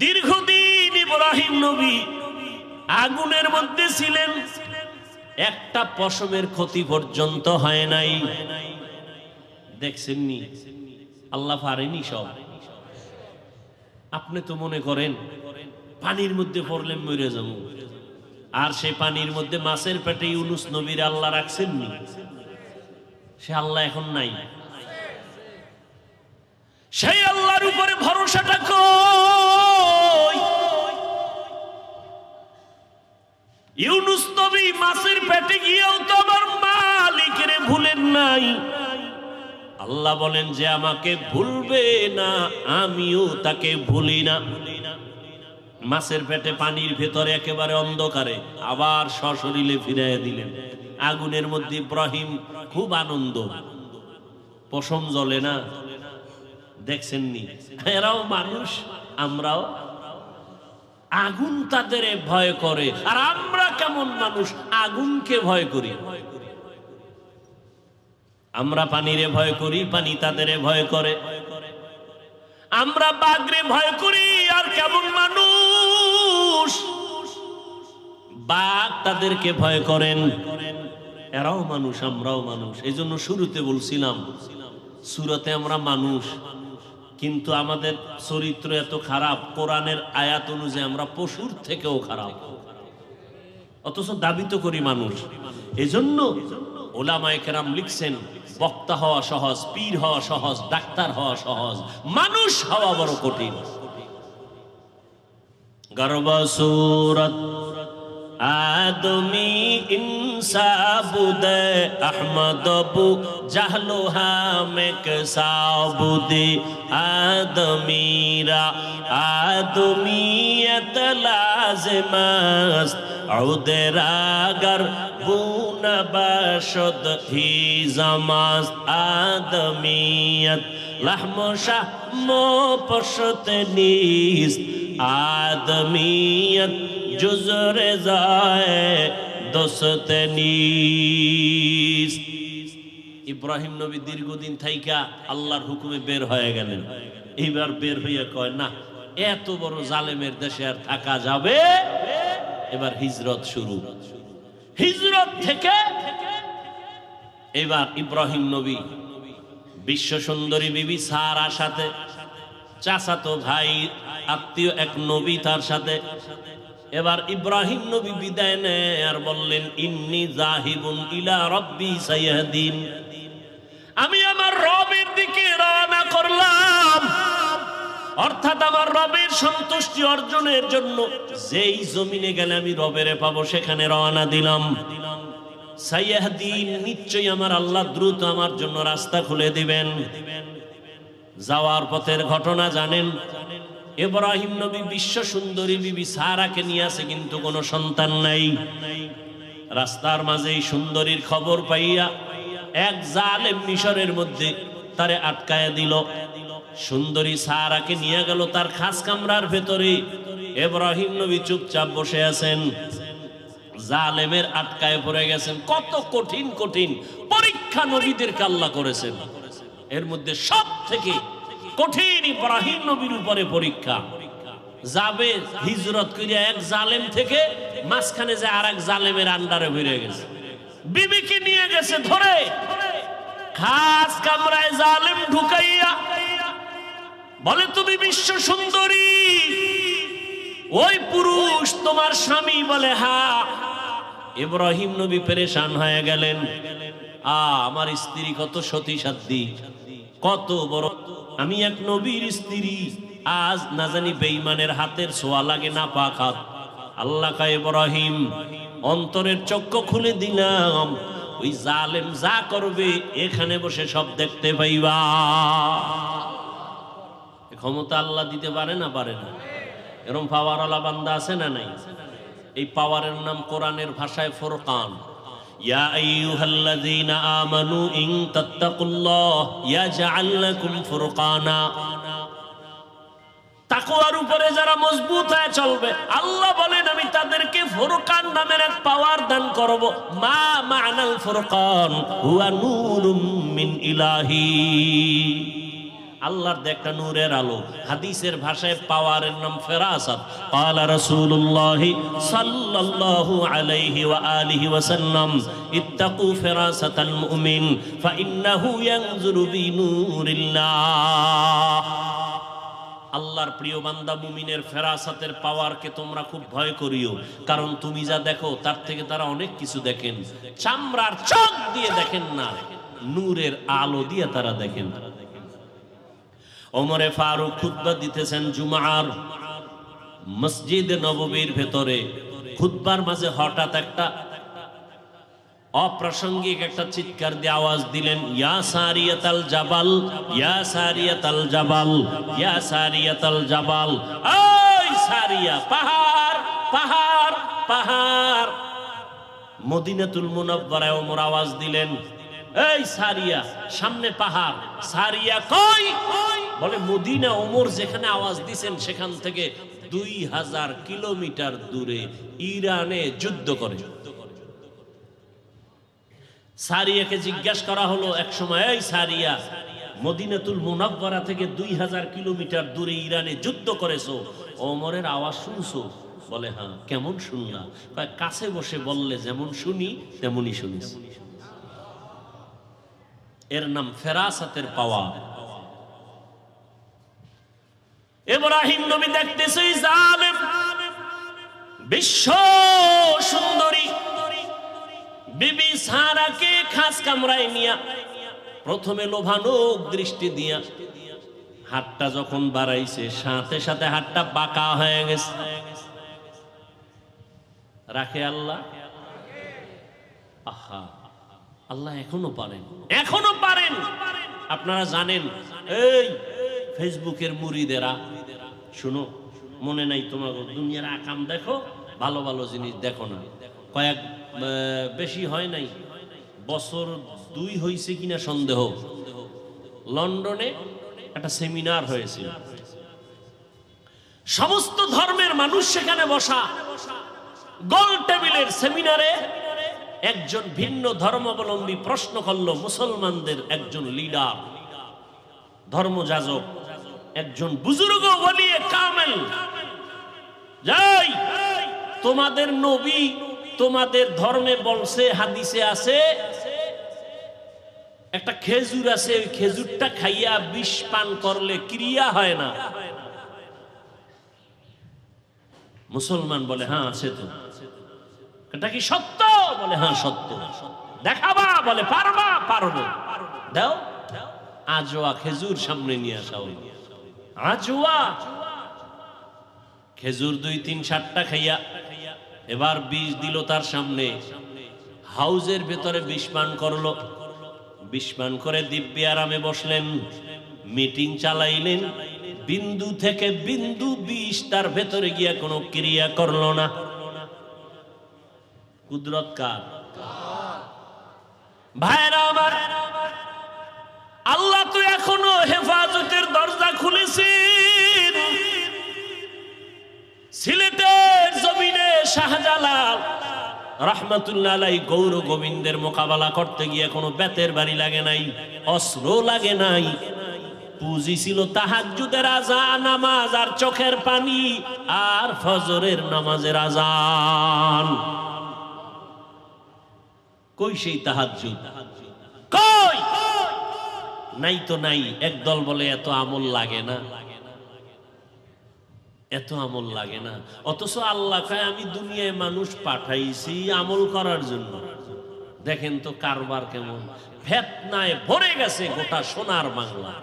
দীর্ঘদিন ইব্রাহিম নবী আগুনের মধ্যে ছিলেন, একটা পশমের ক্ষতি পর্যন্ত হয় নাই। দেখছেন নি আল্লাহ পারেনি সব। আপনি তো মনে করেন পানির মধ্যে পড়লে মরে যাবো, আর সেই পানির মধ্যে মাছের পেটে ইউনুস নবীর আল্লাহ রাখছেন নি? সে আল্লাহ এখন নাই। সেই আল্লাহর উপরে ভরসাটা কই? ইউনুস নবী মাছের পেটে গিয়েও তো আমার মালিকের ভুলেন নাই। আল্লাহ বলেন যে আমাকে ভুলবে না, আমিও তাকে ভুলি না। মাছের পেটে পানির ভেতরে একেবারে অন্ধকারে আবার সশরীরে ফিরাইয়া দিলেন। আগুনের মধ্যে ইব্রাহিম খুব আনন্দ, পশম জ্বলে না। দেখছেন নি, এরাও মানুষ, আমরাও। আগুন তাদের ভয় করে, আর আমরা কেমন মানুষ আগুনকে ভয় করি। আমরা পানিরে ভয় করি, পানি তাদের ভয় করে। আমরা বাঘরে ভয় করি, আর কেমন মানুষ বাঘ তাদেরকে ভয় করেন। এরাও মানুষ, আমরাও মানুষ। এই জন্য শুরুতে বলছিলাম সূরাতে আমরা মানুষ, কিন্তু আমাদের চরিত্র এত খারাপ, কোরআনের আয়াত অনুযায়ী আমরা পশুর থেকেও খারাপ, অথচ দাবি তো করি মানুষ। এজন্য ওলামায়ে কেরাম লিখছেন, বক্তা হওয়া সহজ, পীর হওয়া সহজ, ডাক্তার হওয়া সহজ, মানুষ হওয়া বড় কঠিন। গর্ব সূরত আদমি ইনসাবুদে আহমদবু জাহলো হামেক সাবুদে আদমিরা আদমিয়ত লাজমাস আউদেরাগর বুনা বাশদ হি জামাস আদমিয়ত লাহমশা মো পশত নিস আদমিয়ত জুজরে যায় দোসতে নিস। ইব্রাহিম নবী দীর্ঘদিন থাইকা আল্লাহর হুকুমে বের হয়ে গেলেন। এইবার বের হইয়া কয়, না, এত বড় জালেমের দেশে আর থাকা যাবে। এবার হিজরত শুরু। হিজরত থেকে এবার ইব্রাহিম নবী বিশ্ব সুন্দরী বিবি সারার সাথে, চাচাতো ভাই আত্মীয় এক নবী তার সাথে, এবার ইব্রাহিম নবী বিদায় নেয় আর বললেন, ইন্নী জাহিবুন ইলা রাব্বি সাইয়াহদিন, আমি আমার রবের দিকে রওনা করলাম। অর্থাৎ আমার রবের সন্তুষ্টি অর্জনের জন্য যেই জমিনে গেলে আমি রবেরে পাবো সেখানে রওনা দিলাম। সাইয়াহদিন, নিশ্চয়ই আমার আল্লাহ দ্রুত আমার জন্য রাস্তা খুলে দিবেন। যাওয়ার পথের ঘটনা জানেন। ইব্রাহিম নবী বিশ্ব সুন্দরী বিবি সারাকে নিয়ে আসে, কিন্তু কোনো সন্তান নাই। রাস্তার মাঝে এই সুন্দরীর খবর পাইয়া এক জালেম মিশরের মধ্যে তারে আটকায়া দিল। সুন্দরী সারাকে নিয়ে গেল তার খাস কামরার ভেতরে। ইব্রাহিম নবী চুপচাপ বসে আছেন, জালেমের আটকায় পড়ে গেছেন। কত কঠিন কঠিন পরীক্ষা নবীদেরকে আল্লাহ করেছেন, এর মধ্যে সব থেকে কঠিন ইব্রাহিম নবীর উপরে পরীক্ষা। যাবে হিজরত করিয়া এক জালেম থেকে, মাঝখানে যে আর এক জালেমের আন্ডারে বেড়ে গেছে, বিবিকে নিয়ে গেছে ধরে খাস কামরায় জালেম ঢুকাইয়া বলে, তুমি বিশ্ব সুন্দরী, ওই পুরুষ তোমার স্বামী? বলে হ্যাঁ। ইব্রাহিম নবী পেরেশান হয়ে গেলেন, আমার স্ত্রী কত সতী সাধ্বী, কত বড়, আমি এক নবীর স্ত্রী, আজ না জানি বেঈমানের হাতের ছোঁয়া লাগে না পাক হাত। আল্লাহ কয়, ইব্রাহিম অন্তরের চক্ষু খুলে দিলাম, ওই জালেম যা করবে এখানে বসে সব দেখতে পাইবা। ক্ষমতা আল্লাহ দিতে পারে না? পারে না? এরকম পাওয়ারওয়ালা বান্দা আছে না নাই? এই পাওয়ারের নাম কোরআনের ভাষায় ফুরকান। ইয়া আইয়ুহাল্লাযীনা আমানু ইন তাত্তাকুল্লাহ ইয়াজআল লাকুম ফুরকানা। তাকওয়ার উপরে যারা মজবুত হয়ে চলবে, আল্লাহ বলেন আমি তাদেরকে ফুরকান নামের এক পাওয়ার দান করব। মা মা'নাল ফুরকান হুয়া নূরুম মিন ইলাহি। আল্লাহর একটা নূরের আলো। হাদিসের ভাষায় পাওয়ারের নাম ফেরাসাত। ক্বালা রাসূলুল্লাহ সাল্লাল্লাহু আলাইহি ওয়া আলিহি ওয়াসাল্লাম, ইত্তাকু ফেরাসাতাল মুমিন ফাইন্নাহু ইয়ানজুরু বিনূরিল্লাহ। আল্লাহর প্রিয় বান্দা মুমিনের ফেরাসাতের পাওয়ারকে তোমরা খুব ভয় করিও, কারণ তুমি যা দেখো তার থেকে তারা অনেক কিছু দেখেন। চামড়ার চোখ দিয়ে দেখেন না, নূরের আলো দিয়ে তারা দেখেন। ওমরে ফারুক খুতবা দিতেছেন জুমার মসজিদে নববীর ভেতরে। খুতবার মাঝে হঠাৎ একটা অপ্রাসঙ্গিক একটা চিৎকার দিয়ে আওয়াজ দিলেন, ইয়া সারিয়াতাল জাবাল, ইয়া সারিয়াতাল জাবাল, ইয়া সারিয়াতাল জাবাল। ওই সারিয়া, পাহাড় পাহাড় পাহাড়। মদিনাতুল মুনাওয়ারায় ওমর আওয়াজ দিলেন, এই সারিয়া, সামনে পাহাড়। সারিয়া কই? বলে মদিনা। ওমর যেখানে আওয়াজ দিছেন সেখান থেকে 2000 কিলোমিটার দূরে ইরানে যুদ্ধ করে। সারিয়াকে জিজ্ঞাসা করা হলো এক সময়, এই সারিয়া, মদিনাতুল মুনাওয়ারা থেকে 2000 কিলোমিটার দূরে ইরানে যুদ্ধ করেছো, ওমরের আওয়াজ শুনছো? বলে হ্যাঁ। কেমন শুনলা? কাছে বসে বললে যেমন শুনি তেমনই শুনিস। এর নাম ফেরাসাতের পাওয়া। ইব্রাহিম নবী দেখতেছে জালেম বিশ্ব সুন্দরী বিবি সারাকে খাস কামরায় নিয়া প্রথমে লোভানোক দৃষ্টি দিয়া হাতটা যখন বাড়াইছে, সাথে সাথে হাতটা বাঁকা হয়ে গেছে। রাখে আল্লাহ? আহা, আল্লাহ এখনো পারেন, এখনো পারেন। আপনারা জানেন, এই ফেসবুকের মুরিদেরা, শুনো, মনে নাই তোমার, দুনিয়ার আকাম দেখো, ভালো ভালো জিনিস দেখো না। কয়েক বেশি হয় নাই, বছর 2 হয়েছে কিনা সন্দেহ, লন্ডনে একটা সেমিনার হয়েছিল। সমস্ত ধর্মের মানুষ সেখানে বসা। গোল টেবিলের সেমিনারে একজন ভিন্ন ধর্মাবলম্বী প্রশ্ন করলো মুসলমানদের একজন লিডার, ধর্মযাজক, একজন বুজুর্গ ওলিয়ে কামেল, যাই তোমাদের নবী তোমাদের ধর্মে বলছে, হাদিসে আছে, একটা খেজুর আছে, ওই খেজুরটা খাইয়া বিষ পান করলে ক্রিয়া হয় না। মুসলমান বলে হ্যাঁ আছে তো। এটা কি সত্য? বলে হ্যাঁ সত্য। দেখাবা? বলে পারবা? পারবো। দাও। আজোয়া খেজুর সামনে নিয়ে আসা হল। আজোয়া খেজুর 2-3-7টা খাইয়া এবার বিষ দিল তার সামনে। হাউজের ভেতরে বিষ পান করলো। বিষ পান করে দিব্যি আরামে বসলেন, মিটিং চালাইলেন। বিন্দু থেকে বিন্দু বিষ তার ভেতরে গিয়া কোনো ক্রিয়া করলো না। কুদরত কার? ভাইরা আমার, আল্লাহ তো এখনো হেফাজতের দরজা খুলেছেন। সিলেটের জমিনে শাহজালাল রাহমাতুল্লাহ আলাইহি গৌর গোবিন্দের মোকাবেলা করতে গিয়ে কোনো বেতের বাড়ি লাগে নাই, অস্ত্র লাগে নাই। পুঁজি ছিল তাহাজ্জুদের আযান নামাজ আর চোখের পানি আর ফজরের নামাজের আযান। কই সেই তাহাজ্জুদ? কই? নাই তো নাই। একদল বলে এত আমল লাগে না, এত আমল লাগে না। অথচ আল্লাহ কয় আমি দুনিয়ায় মানুষ পাঠাইছি আমল করার জন্য। দেখেন তো কারবার কেমন, ফেতনায় ভরে গেছে গোটা সোনার বাংলা।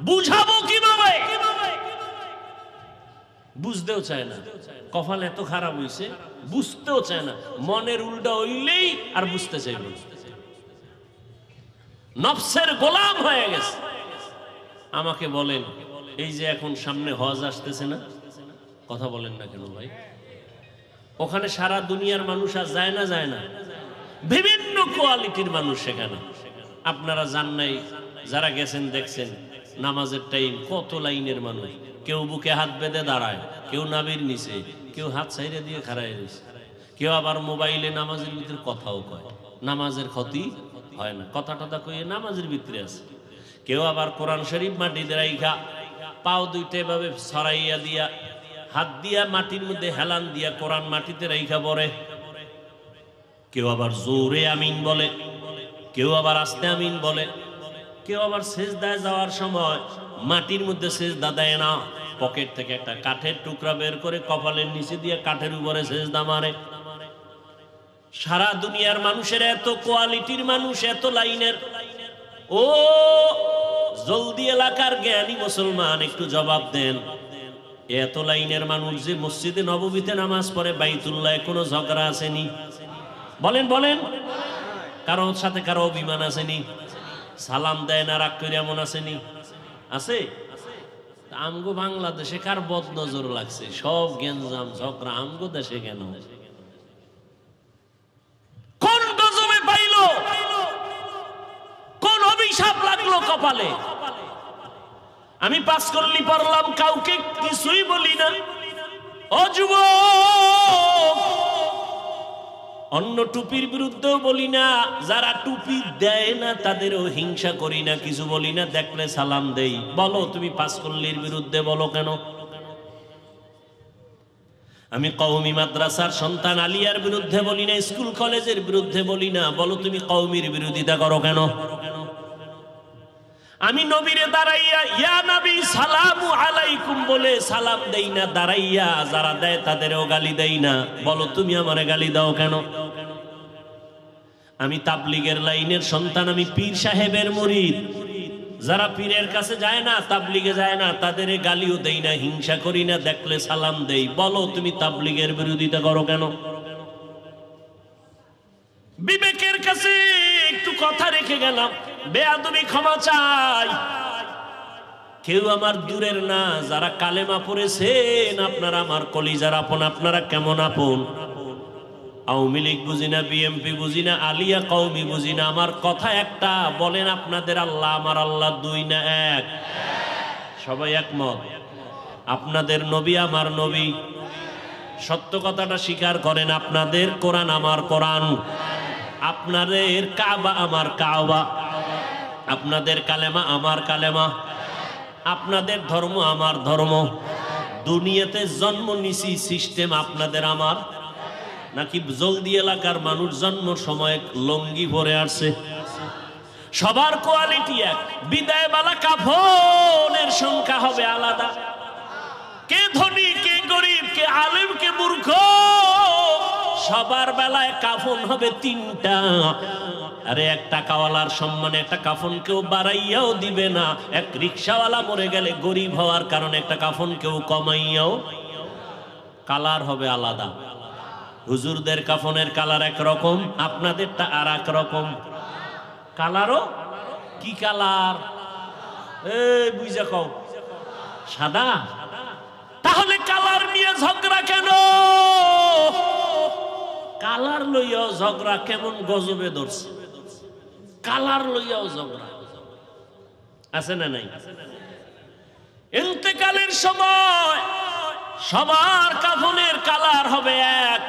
বুঝাবো কিভাবে? বুঝতেও চায় না। কপাল এত খারাপ হইছে, বুঝতেও চায় না। মনের উল্টা হইলেই আর বুঝতে চাইবে, নফসের গোলাম হয়ে গেছে। আমাকে বলেন, এই যে এখন সামনে হজ আসতেছে না, কথা বলেন না কেন ভাই? ওখানে সারা দুনিয়ার মানুষ আর যায় না? যায় না? বিভিন্ন কোয়ালিটির মানুষ সেখানে। আপনারা জান নাই, যারা গেছেন দেখছেন, নামাজের টাইম কত লাইনের মানুষ। কেউ বুকে হাত বেঁধে দাঁড়ায়, কেউ নাবির নিচে, কেউ হাত সাইডে দিয়ে খাড়ায় রয়েছে, কেউ আবার মোবাইলে নামাজের ভিতরে কথাও কয়। নামাজের ক্ষতি হয় না, কথা টথা কয়ে নামাজের ভিতরে আছে। কেউ আবার কোরআন শরীফ মাটিতে রাইখা পাও দুইটা এভাবে ছড়াইয়া দিয়া, হাত দিয়া মাটির মধ্যে হেলান দিয়া কোরআন মাটিতে রাইখা পড়ে। কেউ আবার জোরে আমিন বলে, কেউ আবার আস্তে আমিন বলে। কেউ আবার সেজদায় যাওয়ার সময় মাটির মধ্যে সেজদা দেয় না, পকেট থেকে একটা কাঠের টুকরা বের করে কপালের নিচে দিয়ে কাঠের উপরে সেজদা মারে। সারা দুনিয়ার মানুষের এত কোয়ালিটির মানুষ, এত লাইনের। ও জলদি এলাকার জ্ঞানী মুসলমান, একটু জবাব দেন। এত লাইনের মানুষ যে মসজিদে নববীতে নামাজ পড়ে, বাইতুল্লাহ কোনো ঝগড়া আসেনি? বলেন বলেন, কারোর সাথে কারো অভিমান আসেনি? সালাম দেয় না রাগ করে এমন আসেনি? আছে? আমগো বাংলাদেশে কার বদ নজর লাগছে? সব গেঞ্জাম ঝগড়া আমগো দেশে কেন? কোন গজবে পাইলো? কোন অভিশাপ লাগলো কপালে? আমি পাস করলি পড়লাম, কাউকে কিছুই বলি না। ও যুবক, অন্য টুপির বিরুদ্ধেও বলি না, যারা টুপি দেয় না তাদেরও হিংসা করি না, কিছু বলি না, দেখলে সালাম দেই। বলো তুমি পাস করলির বিরুদ্ধে বলো কেন? আমি কওমি মাদ্রাসার সন্তান আলিয়ার বিরুদ্ধে বলি না, স্কুল কলেজের বিরুদ্ধে বলি না, বলো তুমি কওমির বিরোধিতা করো কেন? আমি নবীরে দাঁড়াইয়া ইয়া নবী সালামু আলাইকুম বলে সালাম দেই না, দাঁড়াইয়া যারা দেয় তাদেরও গালি দেই না, বলো তুমি আমারে গালি দাও কেন? আমি তাবলিগের লাইনের সন্তান, আমি পীর সাহেবের মুরিদ। যারা পীরের কাছে যায় না, তাবলিগে যায় না, তাদের গালিও দেই না, হিংসা করি না, দেখলে সালাম দেই। বলো তুমি তাবলিগের বিরোধিতা করো কেন? বিবেকের কাছে একটু কথা রেখে গেলাম, বেয়াদবি ক্ষমা চাই। কেউ আমার দূরের না, যারা কালেমা পড়েছেন আপনারা আমার কলিজার আপন। আপনারা কেমন আপন? আওয়ামী লীগ বুঝি না, বিএমপি বুঝি না, আলিয়া কওমি বুঝি না, আমার কথা একটা, বলেন আপনাদের আল্লাহ আমার আল্লাহ দুই না এক? সবাই একমত? আপনাদের নবী আমার নবী, সত্য কথাটা স্বীকার করেন। আপনাদের কোরআন আমার কোরআন, আপনাদের কাবা আমার কাবা, আপনাদের কালেমা আমার কালেমা, আপনাদের ধর্ম আমার ধর্ম। দুনিয়াতে জন্ম নিছি সিস্টেম আপনাদের আমার, নাকি জলদি এলাকার মানুষ জন্ম সময় লঙ্গি পরে আসছে? সবার কোয়ালিটি এক। বিদায় বালা কাফনের সংখ্যা হবে আলাদা। কে ধনী, কে গরিব, কে আলেম, কে মূর্খ, সবার বেলায় কাফন হবে তিনটা। আরে এক টাকাওয়ালার সম্মানে একটা কাফন কেউ বাড়াইয়াও দিবে না। এক রিক্সাওয়ালা মরে গেলে গরিব হওয়ার কারণে একটা কাফন কেউ কমাইয়াও, কালার হবে আলাদা। হুজুরদের কাফনের কালার একরকম, আপনাদেরটা আর এক রকম। কালারও কি কালার? এই বুঝা কও, সাদা। তাহলে কালার নিয়ে ঝগড়া কেন? কালার লইয়াও ঝগড়া কেমন গজবে ধরছে, কালার লইয়াও ঝগড়া আছে না নাই? ইন্তেকালের সময় সবার কাফনের কালার হবে এক।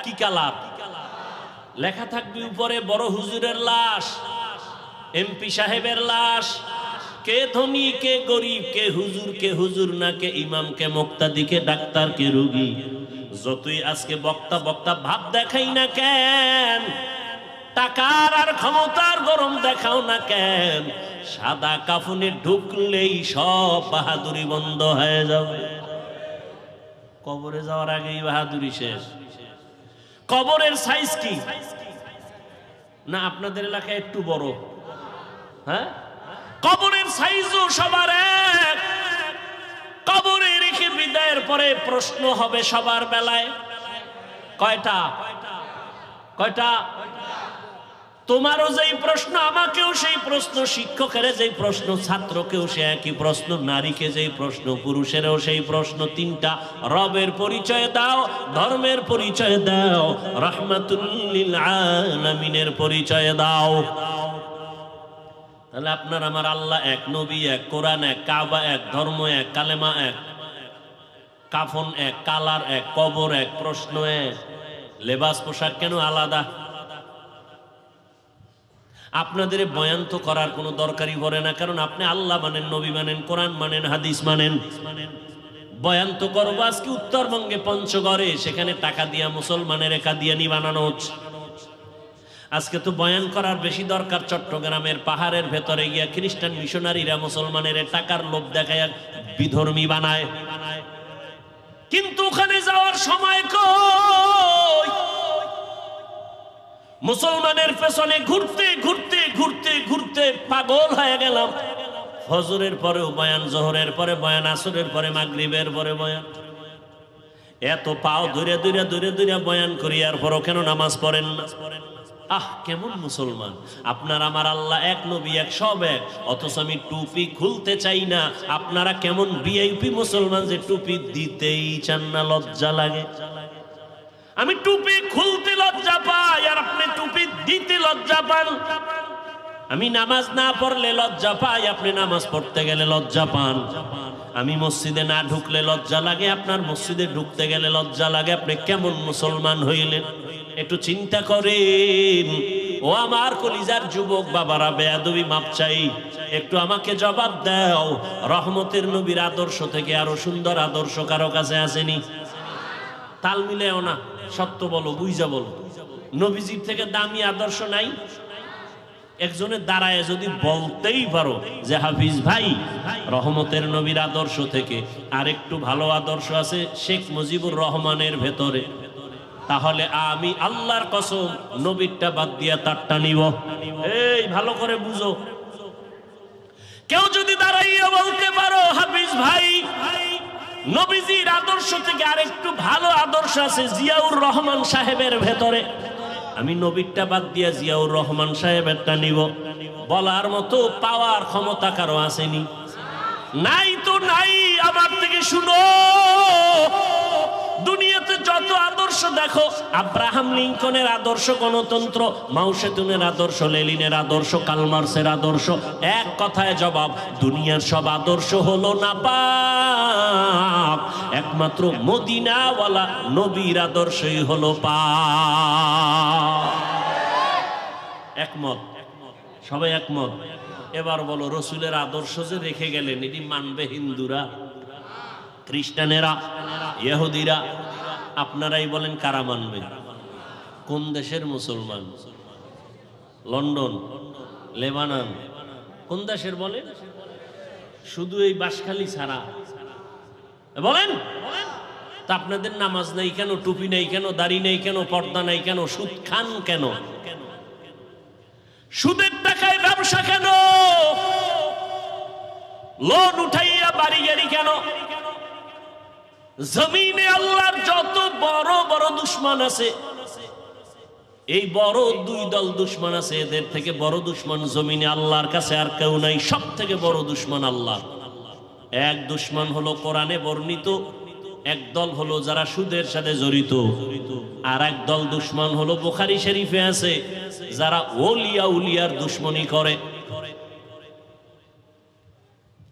কি কালার? লেখা থাকবে উপরে বড় হুজুরের লাশ, এমপি সাহেবের লাশ, কে ধনী কে গরিব, কে হুজুর না, কে ইমাম, কে মুক্তাদি, কে ডাক্তার, কে রোগী। যতই আজকে বক্তা বক্তা ভাব দেখাই না কেন, টাকার আর ক্ষমতার গরম দেখাও না কেন, সাদা কাফনে ঢুকলেই সব বাহাদুরি বন্ধ হয়ে যাবে। কবরে যাওয়ার আগেই বাহাদুরি শেষ। কবরের সাইজ কি না আপনাদের এলাকায় একটু বড়? হ্যাঁ, কবরের সাইজও সবার এক। কবরে রেখে বিদায়ের পরে প্রশ্ন হবে সবার বেলায়। কয়টা? কয়টা? তোমারও যেই প্রশ্ন, আমাকেও সেই প্রশ্ন, শিক্ষকের যেই প্রশ্ন, ছাত্রকেও সে একই প্রশ্ন, নারীকে যেই প্রশ্ন, পুরুষেরও সেই প্রশ্ন। তিনটা, রবের পরিচয় দাও, ধর্মের পরিচয় দাও, রাহমাতুল লিল আলামিনের পরিচয় দাও। তাহলে আপনার আমার আল্লাহ এক, নবী এক, কোরআন এক, কাবা এক, ধর্ম এক, কালেমা এক, কাফন এক, কালার এক, কবর এক, প্রশ্ন এক। লেবাস পোশাক কেন আলাদা? আপনাদের বয়ান তো করার কোনো দরকারই পড়ে না, কারণ আপনি আল্লাহ মানেন, নবী মানেন, কোরআন মানেন, হাদিস মানেন। বয়ান তো করবো আজকে উত্তরবঙ্গে পঞ্চগড়ে, সেখানে টাকা দিয়া মুসলমানের কাদিয়ানি বানানো হচ্ছে। আজকে তো বয়ান করার বেশি দরকার চট্টগ্রামের পাহাড়ের ভেতরে গিয়া খ্রিস্টান মিশনারিরা মুসলমানের টাকার লোভ দেখায় বিধর্মী বানায়। কিন্তু ওখানে যাওয়ার সময় কই? মুসলমানের পেছনে ঘুরতে ঘুরতে ঘুরতে ঘুরতে পাগল হয়ে গেলাম। ফজরের পরেও বয়ান, জোহরের পরে বয়ান, আসরের পরে মাগরিবের পরে বয়ান। এত পাও ধরে ধরে ধরে ধরে বয়ান করি, আর পরও কেন নামাজ পড়েন না? আহ, কেমন মুসলমান? আপনার আমার আল্লাহ এক, নবী এক, সব এক, অথচ আমি টুপি খুলতে চাই না। আপনারা কেমন ভিআইপি মুসলমান যে টুপি দিতেই চান না, লজ্জা লাগে। আমি টুপি খুলতে লজ্জা পাই, আর আপনি টুপি দিতে লজ্জা পান। আমি নামাজ না পড়লে লজ্জা পাই, আপনি নামাজ পড়তে গেলে লজ্জা পান। আমি মসজিদে না ঢুকলে লজ্জা লাগে, আপনার মসজিদে ঢুকতে গেলে লজ্জা লাগে। আপনি কেমন মুসলমান হইলেন? একটু চিন্তা করেন। ও আমার কলিজার যুবক বাবারা, বেয়াদবি মাপ চাই, একটু আমাকে জবাব দাও। রহমতের নবীর আদর্শ থেকে আরো সুন্দর আদর্শ কারো কাছে আসেনি? তাল মিলেও না, সত্য বলো, বুঝা বলো। নবীজির থেকে দামি আদর্শ নাই? একজনের দাঁড়ায় যদি বলতেই পারো যে হাফিজ ভাই, রহমতের নবীর আদর্শ থেকে আরেকটু ভালো আদর্শ আছে শেখ মুজিবুর রহমানের ভেতরে, তাহলে আমি আল্লাহর কসম নবীরটা বাদ দিয়া তারটা নিব। এই ভালো করে বুঝো। কেউ যদি দাঁড়াইয়া বলতে পারো হাফিজ ভাই, নবীজির আদর্শ থেকে আরেকটু ভালো আদর্শ আছে জিয়াউর রহমান সাহেবের ভেতরে, আমি নবীরটা বাদ দিয়া জিয়াউর রহমান সাহেবেরটা নিব, বলার মতো পাওয়ার ক্ষমতা কারো আসেনি? নাই তো নাই। আমার থেকে শুনো, দুনিয়াতে যত আদর্শ দেখো, আব্রাহাম লিঙ্কনের আদর্শ গণতন্ত্র, মাও সেতুনের আদর্শ, লেনিনের আদর্শ, কালমার্সের আদর্শ, এক কথায় জবাব, দুনিয়ার সব আদর্শ হলো নাপাক, একমাত্র মদিনাওয়ালা নবীর আদর্শই হলো পাক। একমত? সবাই একমত? এবার বলো, রসুলের আদর্শ যে রেখে গেলেন, এটি মানবে হিন্দুরা, খ্রিস্টানেরা, ইহুদিরা? আপনারাই বলেন কারা মানবে? কোন দেশের মুসলমান? লন্ডন, লেবানন, কোন দেশের বলেন? শুধু এই বাঁশখালী ছাড়া বলেন। তা আপনাদের নামাজ নাই কেন, টুপি নাই কেন, দাড়ি নেই কেন, পর্দা নাই কেন, সুদ খান কেন, সুদের টাকায় ব্যবসা কেন, লোন উঠাইয়া বাড়ি গাড়ি কেন? জমিনে আল্লাহর যত বড় বড় দুশ্মন আছে, এই বড় দুই দল দুশ্মন আছে, এদের থেকে বড় দুশ্মন জমিনে আল্লাহর কাছে আর কেউ নাই। সব থেকে বড় দুশ্মন আল্লাহ। এক দুশ্মন হলো কোরআনে বর্ণিত একদল হলো যারা সুদের সাথে জড়িত, আর একদল দুশ্মন হলো বুখারী শরীফে আছে যারা ওলিয়া উলিয়ার দুশ্মনী করে।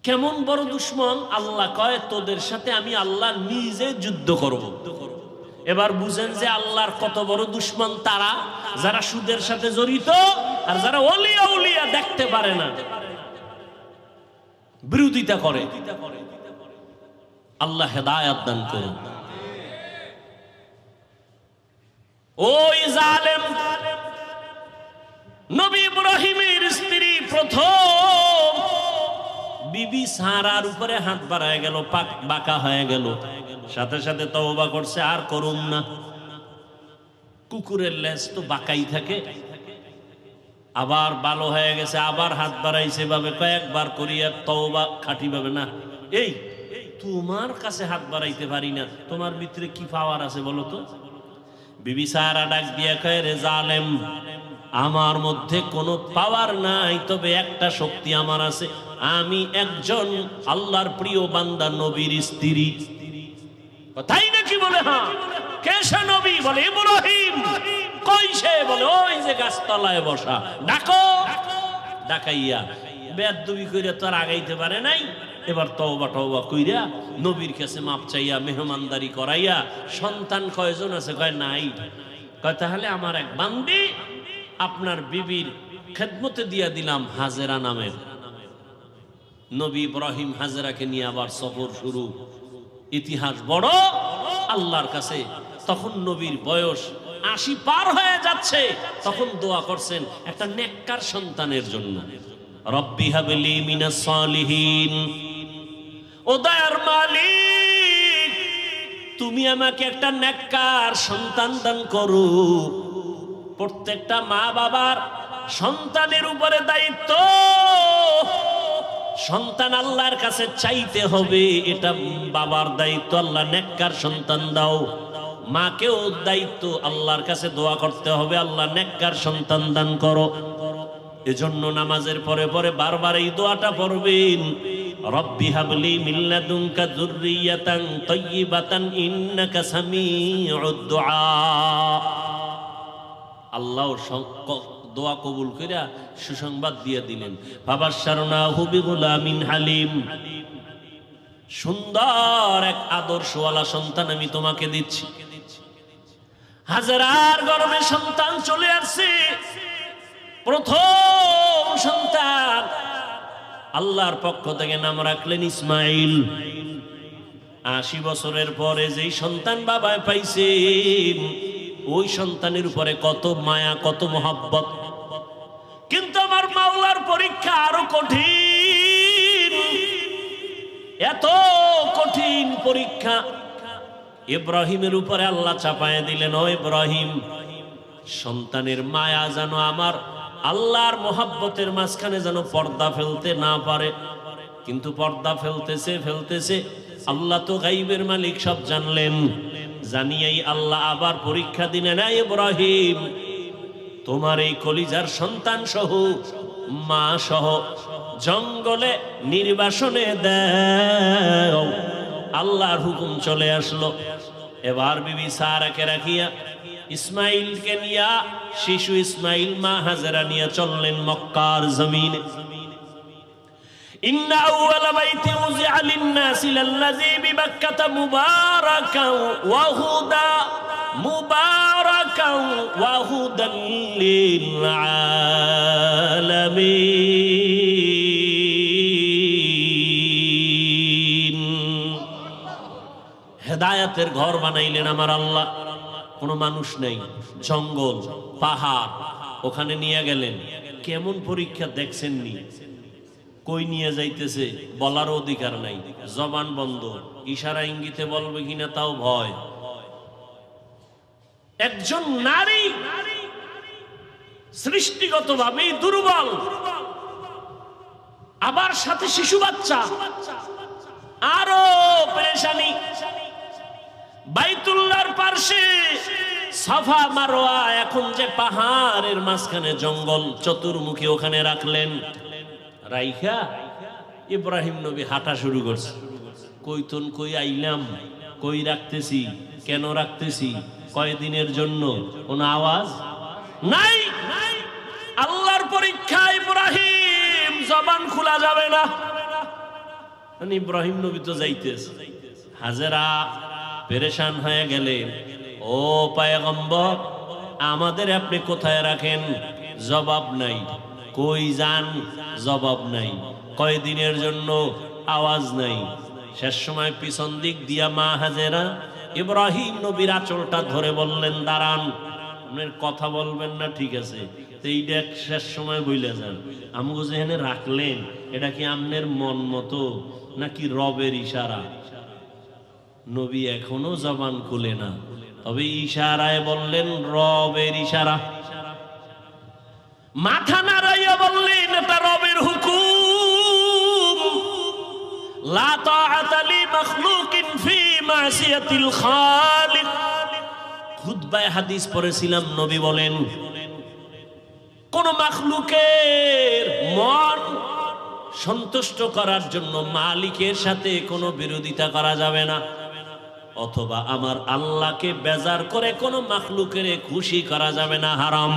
কেমন বড় দুশ্মন? আল্লাহ কয় তোদের সাথে আমি আল্লাহ নিজে যুদ্ধ করব। এবার বুঝেন যে আল্লাহর কত বড় দুশ্মন তারা, যারা সুদের সাথে জড়িত আর যারা ওলিয়া উলিয়া দেখতে পারে না, বিরোধিতা করে। আল্লাহ হেদায়েত দান করুন। ওই জালেম নবী ইব্রাহিমের স্ত্রী প্রথম বিবি সারার উপরে হাত বাড়ায় গেল, পাক বাঁকা হয়ে গেল, সাথে সাথে তওবা করছে আর করুন না। কুকুরের লেজ তো বাঁকাই থাকে, আবার ভালো হয়ে গেছে, আবার হাত বাড়াইছে ভাবে কয়েকবার করিয়া তওবা খাঁটি ভাবে না। এই তোমার কাছে হাত বাড়াইতে পারি না, তোমার ভিতরে কি পাওয়ার আছে বলো তো? বিবি সারা ডাক দিয়া কয়, রে জালেম, আমার মধ্যে কোনো পাওয়ার নাই, তবে একটা শক্তি আমার আছে, আমি একজন আল্লাহর প্রিয় বান্দা নবীর স্ত্রী। তাই নাকি? বলে হ্যাঁ। কে সে নবী? বলে ইব্রাহিম। কই সে? বলে ওই যে গাছতলায় বসা। ডাকো। ডাকাইয়া বেয়াদবি কইরা তো আর আগাইতে পারে নাই, এবার তওবা টওবা কইরা নবীর কাছে মাপ চাইয়া মেহমানদারি করাইয়া, সন্তান কয়জন আছে? কয় নাই। কয় তাহলে আমার এক বান্দি আপনার বিবির খেদমতে দিয়া দিলাম, হাজেরা নামের। নবী ইব্রাহিম হাজেরাকে নিয়ে আবার সফর শুরু। ইতিহাস বড় আল্লাহর কাছে। তখন নবীর বয়স 80 পার হয়ে যাচ্ছে, তখন দোয়া করছেন একটা নেককার সন্তানের জন্য। রব্বি হাবলি মিনাস সালিহিন, ও দয়ার মালিক তুমি আমাকে একটা নেককার সন্তান দান করো। প্রত্যেকটা মা বাবার সন্তানের উপরে দায়িত্ব, সন্তান আল্লাহর কাছে চাইতে হবে, এটা বাবার দায়িত্ব, আল্লাহ নেককার সন্তান দাও। মাকেও দায়িত্ব আল্লাহর কাছে দোয়া করতে হবে, আল্লাহ নেককার সন্তান দান করো। এজন্য নামাজের পরে পরে বারবার এই দোয়াটা পড়বেন, রব্বি হাবলি মিন লাদুনকা যুররিয়াতান তাইয়্যিবাতান ইন্নাকা সামিউদ দুআ। আল্লাহ দোয়া কবুল কইরা সুসংবাদ দিয়ে দিলেন, ফাবাশশারনাহু বিগুলামিন হালিম, সুন্দর এক আদর্শওয়ালা সন্তান আমি তোমাকে দিচ্ছি। হাজারার গর্ভে সন্তান চলে আসছে, প্রথম সন্তান। আল্লাহর পক্ষ থেকে নাম রাখলেন ইসমাইল। 80 বছরের পরে যেই সন্তান বাবায় পাইছেন, ওই সন্তানের উপরে কত মায়া, কত মোহাব্বত। কিন্তু আমার মাওলার পরীক্ষা আরো কঠিন, এত কঠিন পরীক্ষা ইব্রাহিমের উপরে আল্লাহ চাপায় দিলেন। ও ইব্রাহিম, সন্তানের মায়া যেন আমার আল্লাহর মোহাব্বতের মাঝখানে যেন পর্দা ফেলতে না পারে। কিন্তু পর্দা ফেলতেছে। আল্লাহ তো গাইবের মালিক, সব জানলেন। জানিয়েই আল্লাহ আবার পরীক্ষা দিলেন, না ইব্রাহিম, তোমার এই কলিজার সন্তান সহ মা সহ জঙ্গলে নির্বাসনে দাও। আল্লাহর হুকুম চলে আসলো। এবার বিবি সারাকে রাখিয়া ইসমাইলকে নিয়া, শিশু ইসমাইল মা হাজেরা নিয়ে চললেন মক্কার জমিনে। ইন্না আউওয়ালা বাইতি উযিআ লিন-নাসি লাল্লাযী বিবাক্কাতা মুবারাকান ওয়া হুদা, মুবারাকান ওয়া হুদান লিল আলামিন। হেদায়েতের ঘর বানাইলেন আমার আল্লাহ। কোনো মানুষ নেই, জঙ্গল পাহাড়, ওখানে নিয়ে গেলেন। কেমন পরীক্ষা দেখছেননি? কই নিয়ে যাইতেছে বলার অধিকার নাই, জবান বন্ধ, ইশারা ইঙ্গিতে বলবে কিনা তাও ভয়। একজন নারী সৃষ্টিগতভাবে দুর্বল, আবার সাথে শিশু বাচ্চা, আরো পেরেশানি। বাইতুল্লাহর পাশে সাফা মারওয়া, এখন যে পাহাড়ের মাঝখানে জঙ্গল, চতুর্মুখী ওখানে রাখলেন। রাইখা ইব্রাহিম নবী হাঁটা শুরু করছে। কইতন কই আইলাম, কই রাখতেছি, কেন রাখতেছি, কয়দিনের জন্য, কোনো আওয়াজ নাই। আল্লাহর পরীক্ষা ইব্রাহিম, জবান খোলা যাবে না। ইব্রাহিম নবী তো যাইতেছে, হাজেরা পেরেশান হয়ে গেলেন, ও পয়গম্বর আমাদের আপনি কোথায় রাখেন? জবাব নাই। কই যান? জবাব নাই। কয়দিনের জন্য? আওয়াজ নাই। শেষ সময় পিছন দিক দিয়া মা হাজেরা ইব্রাহিম নবীর আঁচলটা ধরে বললেন, দাঁড়ান, আপনার কথা বলবেন না, ঠিক আছে, তো এইটা শেষ সময় বইলে যান। আমগো যেখানে রাখলেন এটা কি আমনের মন মতো নাকি রবের ইশারা? নবী এখনো জবান খুলে না, তবে ইশারায় বললেন রবের ইশারা। মাথা নাড়াইয়া বললেন, এটা রবের হুকুম। লা তাআতা লি মাখলুকিন ফি মাসিয়াতিল খালিক। খুতবায় হাদিস পড়েছিলাম, নবী বলেন কোন মাখলুকের মন সন্তুষ্ট করার জন্য মালিকের সাথে কোনো বিরোধিতা করা যাবে না, অথবা আমার আল্লাহকে বেজার করে কোন মাখলুকের খুশি করা যাবে না, হারাম।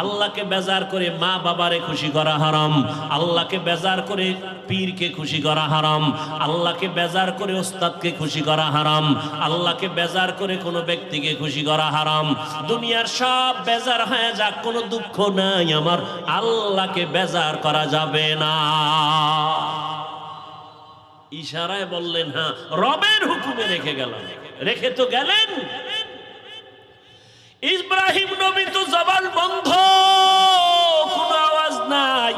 আল্লাহকে বেজার করে মা বাবারে খুশি করা হারাম, আল্লাহকে বেজার করে পীরকে খুশি করা হারাম, আল্লাহকে বেজার করে ওস্তাদকে খুশি করা হারাম, আল্লাহকে বেজার করে কোনো ব্যক্তিকে খুশি করা হারাম। দুনিয়ার সব বেজার হয়ে যাক, কোনো দুঃখ নাই, আমার আল্লাহকে বেজার করা যাবে না। ইশারায় বললেন, হ্যাঁ রবের হুকুমে রেখে গেলাম। রেখে তো গেলেন। ইব্রাহিম নবী তো জবান বন্ধ, কোনো আওয়াজ নাই।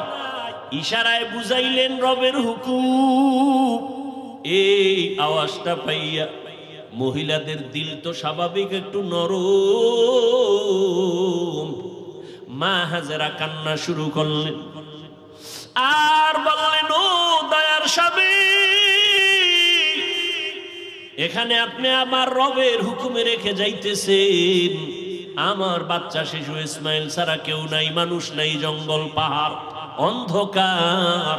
ইশারায় বুঝাইলেন রবের হুকুম। এই আওয়াজটা পাইয়া মহিলাদের দিল তো স্বাভাবিক একটু নরম। মা হাজেরা কান্না শুরু করলেন আর বললেন, ও দয়ার স্বামী, এখানে আপনি আমার রবের হুকুমে রেখে যাইতেছেন। আমার বাচ্চা শিশু ইসমাইল ছাড়া কেউ নাই, মানুষ নাই, জঙ্গল পাহাড় অন্ধকার,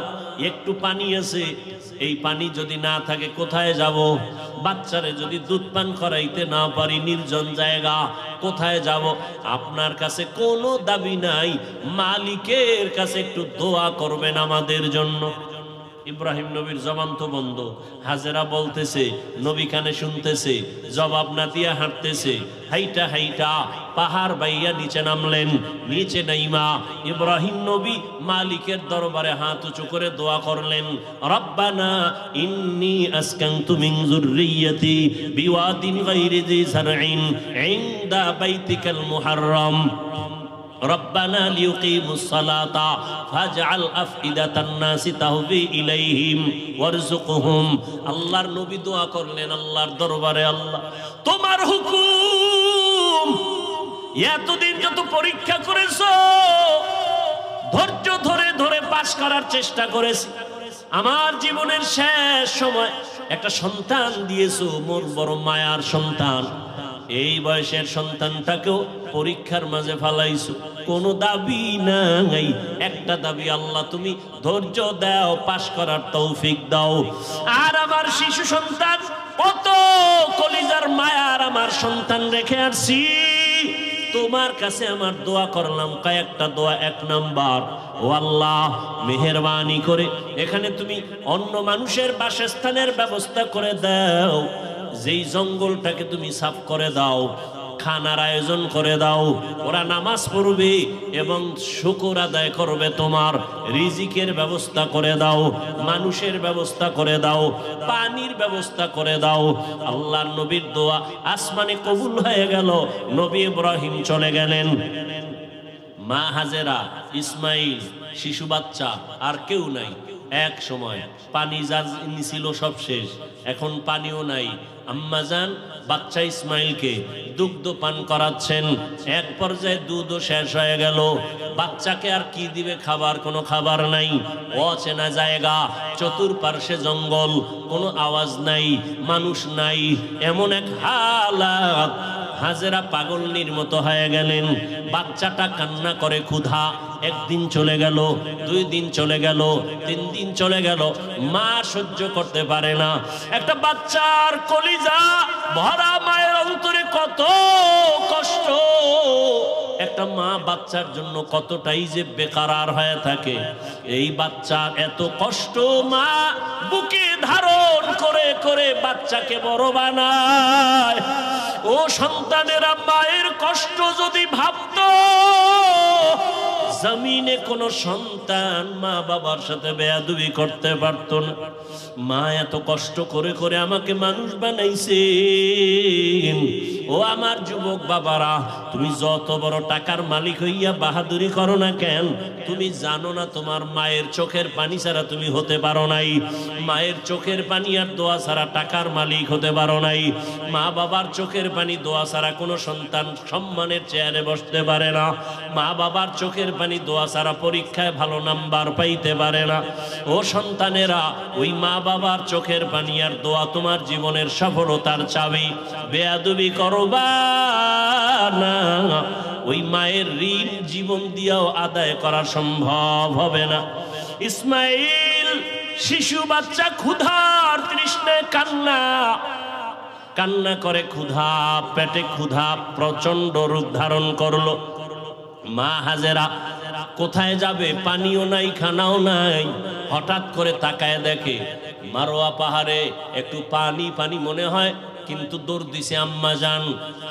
একটু পানি আছে, এই পানি যদি না থাকে কোথায় যাব? বাচ্চারে যদি দুধ পান করাইতে না পারি, নির্জন জায়গা, কোথায় যাব? আপনার কাছে কোনো দাবি নাই, মালিকের কাছে একটু দোয়া করবেন আমাদের জন্য। ইব্রাহিম নবীর জবান তো বন্ধ। হাজেরা বলতেছে, নবী কানে শুনতেছে, জবাব না দিয়া হাঁটতেছে। হাইটা হাইটা পাহাড় বাইয়া নিচে নামলেন। নিচে নাইমা ইব্রাহিম নবী মালিকের দরবারে হাত উঁচু করে দোয়া করলেন, রব্বানা ইন্নী আসকানতু মিন যুররিয়্যাতি বিওয়াদিন গায়রি যি যারইন ইনদা বাইতিকাল মুহাররম রব্বানা লিয়ুকিমুস সালাতা ফাজআল আফইদাতান নাসি তাহবি ইলাইহিম ওয়ারযুকহুম। আল্লাহর নবী দোয়া করলেন আল্লাহর দরবারে, আল্লাহ তোমার হুকুম, এতদিন যত পরীক্ষা করেছো, ধৈর্য ধরে ধরে পাশ করার চেষ্টা করেছি, আমার জীবনের শেষ সময় একটা সন্তান দিয়েছো, মোর বড় মায়ার সন্তান। এই বয়সের সন্তানটাকেও পরীক্ষার মাঝে ফালাইছো, কোনো দাবি নাই, একটা দাবি, আল্লাহ তুমি ধৈর্য দাও, পাশ করার তৌফিক দাও। আর আমার শিশু সন্তান, কত কলিজার মায়ার আমার সন্তান রেখে আসছি, তোমার কাছে আমার দোয়া করলাম, কয়েকটা দোয়া। এক নাম্বার, ও আল্লাহ মেহেরবানি করে এখানে তুমি অন্য মানুষের বাসস্থানের ব্যবস্থা করে দাও, যেই জঙ্গলটাকে তুমি সাফ করে দাও, খানার আয়োজন করে দাও, ওরা নামাজ পড়বে এবং শুকর আদায় করবে, তোমার রিজিকের ব্যবস্থা করে দাও, মানুষের ব্যবস্থা করে দাও, পানির ব্যবস্থা করে দাও। আল্লাহর নবীর দোয়া আসমানে কবুল হয়ে গেল। নবী ইব্রাহিম চলে গেলেন। মা হাজেরা, ইসমাইল, শিশু বাচ্চা, আর কেউ নাই। এক সময় পানি যা ছিল সব শেষ, এখন পানিও নাই। আম্মাজান বাচ্চা ইসমাইলকে দুগ্ধ পান করাচ্ছেন, এক পর্যায়ে দুধও শেষ হয়ে গেল। বাচ্চাকে আর কি দিবে? খাবার, কোনো খাবার নাই, অচেনা জায়গা, চতুর্পার্শ্বে জঙ্গল, কোনো আওয়াজ নাই, মানুষ নাই, এমন এক হালাত। হাজেরা পাগলনির মতো হয়ে গেলেন। বাচ্চাটা কান্না করে ক্ষুধা। একদিন চলে গেল, 2 দিন চলে গেল, 3 দিন চলে গেল, মা সহ্য করতে পারে না। একটা বাচ্চার কলিজা ভরা মায়ের অন্তরে কত কষ্ট, একটা মা বাচ্চার জন্য কতটাই যে বেকারার হয়ে থাকে। এই বাচ্চার এত কষ্ট মা বুকে ধারণ করে করে বাচ্চাকে বড় বানায়। ও সন্তানেরা, মায়ের কষ্ট যদি ভাবতো, জমিনে কোন সন্তান মা বাবার সাথে বেয়াদবি করতে পারত না। মা এত কষ্ট করে করে আমাকে মানুষ বানাইছেন। ও আমার যুবক বাবারা, তুমি যত বড় টাকার মালিক হইয়া বাহাদুরি করো না কেন, তুমি জানো না তোমার মায়ের চোখের পানি ছাড়া তুমি হতে পারো নাই। মায়ের চোখের পানি আর দোয়া ছাড়া টাকার মালিক হতে পারো নাই। মা বাবার চোখের পানি দোয়া ছাড়া কোনো সন্তান সম্মানের চেয়ারে বসতে পারে না। মা বাবার চোখের পানি দোয়া ছাড়া পরীক্ষায় ভালো নাম্বার পাইতে পারে না। ও সন্তানেরা, ওই মা বাবার চোখের পানি আর দোয়া তোমার জীবনের সফলতার চাবি। বেয়াদবি করবা না, ওই মায়ের ঋণ জীবন দিয়েও আদায় করা সম্ভব হবে না। ইসমাইল শিশু বাচ্চা ক্ষুধার তৃষ্ণায় কান্না করে, ক্ষুধা পেটে ক্ষুধা প্রচন্ড রূপ ধারণ করলো। মা হাজেরা কোথায় যাবে, পানিও নাই, খানাও নাই। হঠাৎ করে তাকায় দেখে মারোয়া পাহাড়ে একটু পানি পানি মনে হয়, কিন্তু দৌড় দিছে আম্মা জান।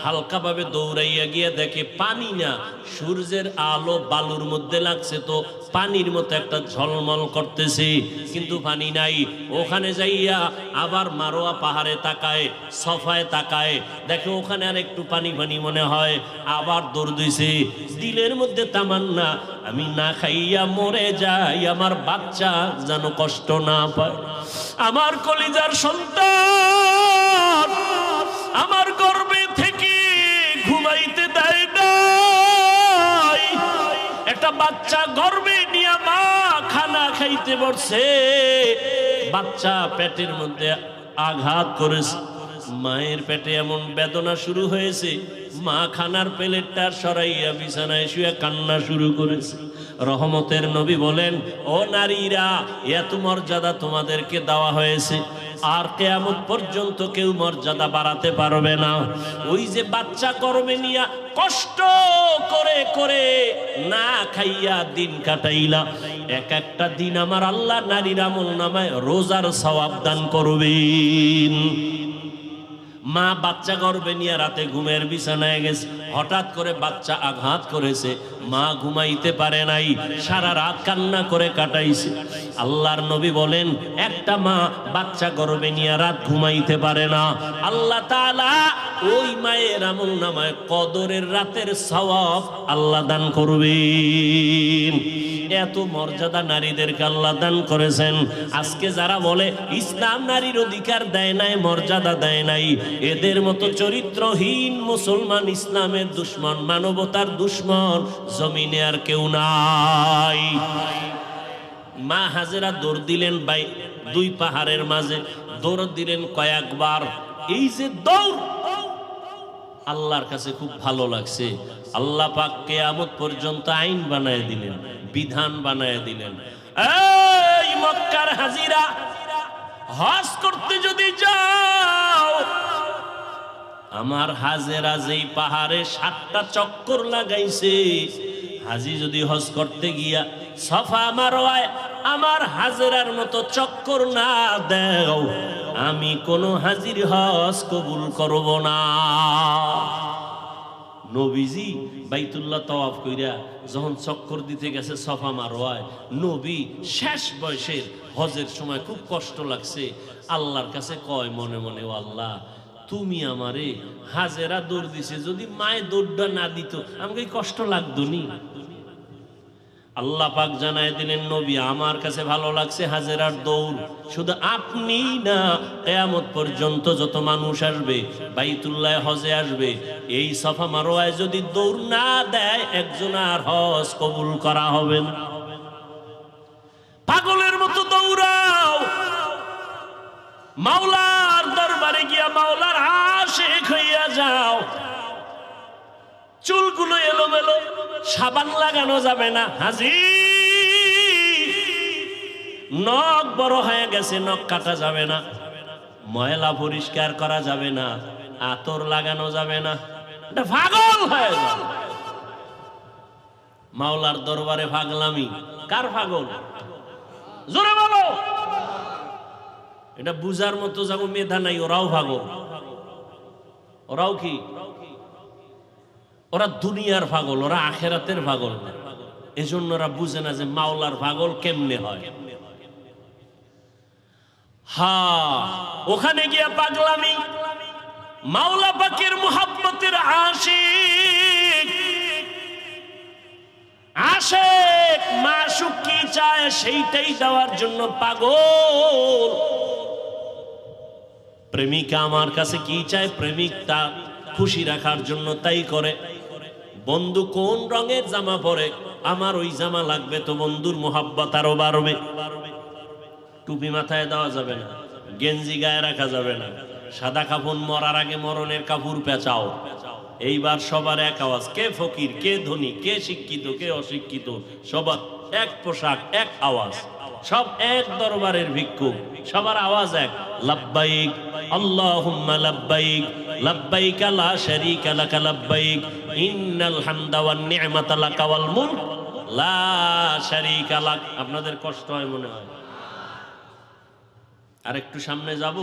হালকাভাবে দৌড়াইয়া গিয়ে দেখে পানি না, সূর্যের আলো বালুর মধ্যে লাগছে, তো পানির মতো একটা ঝলমল করতেছে, কিন্তু পানি নাই। ওখানে যাইয়া আবার মারোয়া পাহাড়ে তাকায়, সফায় তাকায়, দেখে ওখানে আর একটু পানি পানি মনে হয়। আবার দৌড় দিছে, দিলের মধ্যে তামান্না, আমি না খাইয়া মরে যাই, আমার বাচ্চা যেন কষ্ট না পায়। আমার কলিজার সন্তান আমার গর্ভে থেকে ঘুমাইতে দেয় নাই। একটা বাচ্চা গর্ভে নিয়ে মা খানা খাইতে বসছে, বাচ্চা পেটের মধ্যে আঘাত করেছে। মায়ের পেটে এমন বেদনা শুরু হয়েছে, মা খানার প্লেটটা সরাইয়া বিছানায় শুয়ে কান্না শুরু করেছে। রহমতের নবী বলেন, ও নারীরা, এত মর্যাদা তোমাদেরকে দেওয়া হয়েছে, আর কিয়ামত পর্যন্ত কেউ মর্যাদা বাড়াতে পারবে না। ওই যে বাচ্চা গর্ভে নিয়া কষ্ট করে করে না খাইয়া দিন কাটাইলা, এক একটা দিন আমার আল্লাহ নারীর আমল নামায় রোজার সওয়াব দান করবেন। মা বাচ্চা গর্ভে নিয়ে রাতে ঘুমের বিছানায় গেছে, হঠাৎ করে বাচ্চা আঘাত করেছে, মা ঘুমাইতে পারে নাই, সারা রাত কান্না করে কাটাইছে। আল্লাহর নবী বলেন, একটা মা বাচ্চা গর্ভে নিয়ে রাত ঘুমাইতে পারে না, আল্লাহ তাআলা ওই মায়ের আমল নামায় কদরের রাতের সওয়াব আল্লাহ দান করবেন। এত মর্যাদা নারীদেরকে আল্লাহ দান করেছেন। আজকে যারা বলে ইসলাম নারীর অধিকার দেয় নাই, মর্যাদা দেয় নাই, এদের মতো চরিত্রহীন মুসলমান, ইসলামের দুশ্মন, মানবতার দুশ্মন জমিনে আর কেউ নাই। মা হাজেরা দৌড় দিলেন দুই পাহাড়ের মাঝে, দৌড় দিলেন কয়েকবার। এই যে দৌড় আল্লাহর কাছে খুব ভালো লাগছে। আল্লাহ পাক কিয়ামত পর্যন্ত আইন বানায় দিলেন, বিধান বানায় দিলেন। এই মক্কার হাজিরা, হজ করতে যদি যাও, আমার হাজেরা যেই পাহাড়ে 7টা চক্কর লাগাইছে, হাজি যদি হজ করতে গিয়া সফা মারওয়ায় আমার হাজেরার মতো চক্কর না দেও, আমি কোন হাজির হজ কবুল করব না। নবীজি বাইতুল্লাহ তাওয়াফ কইরা যখন চক্কর দিতে গেছে সফা মারওয়ায়, নবী শেষ বয়সের হজের সময় খুব কষ্ট লাগছে, আল্লাহর কাছে কয় মনে মনে, ও আল্লাহ, তুমি আমারে, হাজেরা দৌড় দিছে, যদি মায়ে দৌড়টা না দিত আমাকে কষ্ট লাগতো নি। আল্লাহ পাক জানায় দিলেন, নবী, আমার কাছে ভালো লাগছে হাজেরার দৌড়, শুধু আপনি না, কিয়ামত পর্যন্ত যত মানুষ আসবে বাইতুল্লাহ হজে আসবে, এই সফা মারওয়ায় যদি দৌড় না দেয়, একজন আর হজ কবুল করা হবে না। পাগলের মতো দৌড়াও, মাওলার দরবারে গিয়া মাওলার আশিক হইয়া যাও। এলোমেলো, সাবান লাগানো যাবে না হাজি। নখ বড় হয়ে গেছে, নখ কাটা যাবে না, ময়লা পরিষ্কার করা যাবে না, আতর লাগানো যাবে না, এটা পাগল হয়ে যাবে। মাওলার দরবারে পাগলামি, কার পাগল? জোরে বলো। এটা বুঝার মতো যাবো মেধা নাই, ওরাও পাগল। ওরাও কি? ওরা দুনিয়ার পাগল, ওরা আখেরাতের পাগল না। এজন্য ওরা বুঝে না যে মাওলার পাগল কেমনে হয়। ওখানে গিয়া পাগলামি। মাওলা পাকের মুহাব্বতের আশিক, আশিক মাশুক কি চায় সেইটাই দেওয়ার জন্য পাগল। প্রেমিকা আমার কাছে কি চায়, প্রেমিক তা খুশি রাখার জন্য তাই করে। বন্ধু কোন রঙের জামা পরে, আমার ওই জামা লাগবে, তো বন্ধুর মুহাব্বত আরো বাড়বে। টুপি মাথায় দেওয়া যাবে না, গেঞ্জি গায়ে রাখা যাবে না, সাদা কাফন মরার আগে মরণের কাপড় পেঁচাও। এইবার সবার এক আওয়াজ, কে ফকির, কে ধনী, কে শিক্ষিত, কে অশিক্ষিত, সবার এক পোশাক, এক আওয়াজ, সব এক দরবারের ভিক্ষুক, সবার আওয়াজ এক, লাব্বাইক আল্লাহুম্মা লাব্বাইক, লাব্বাইক লা শারীকা লাকা লাব্বাইক, ইন্নাল হামদা ওয়ান নি'মাতা লাকা ওয়াল মুলক লা শারীকা লাক। আপনাদের কষ্ট হয় মনে হয়? আর একটু সামনে যাব,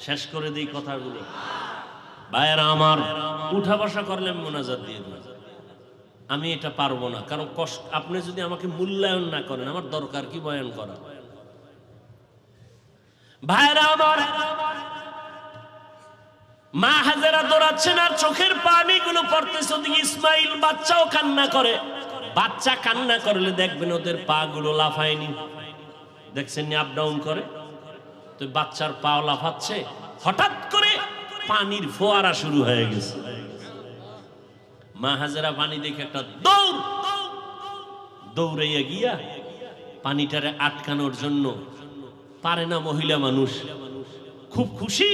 শেষ করে দিই কথাগুলো। ভাইয়েরা আমার, উঠা বসা করলে মোনাজাত দিয়ে দিন। আমি এটা পারবো না, কারণ কষ্ট, আপনি যদি আমাকে মূল্যায়ন না করেন, আমার দরকার কি বয়ান করা? ভাইয়েরা আমার, মা হাজেরা দৌড়াচ্ছেন আর চোখের পানিগুলো পড়তেছে। ওদিকে ইসমাইল বাচ্চাও কান্না করে। বাচ্চা কান্না করলে দেখবেন ওদের পা গুলো লাফায়নি, দেখছেন নি, আপ ডাউন করে। তো বাচ্চার পা লাফাচ্ছে, হঠাৎ করে পানির ফোয়ারা শুরু হয়ে গেছে। মা হাজেরা পানি দেখে একটা দৌড়াইয়া গিয়া পানিটারে আটকানোর জন্য, পারে না মহিলা মানুষ, খুব খুশি,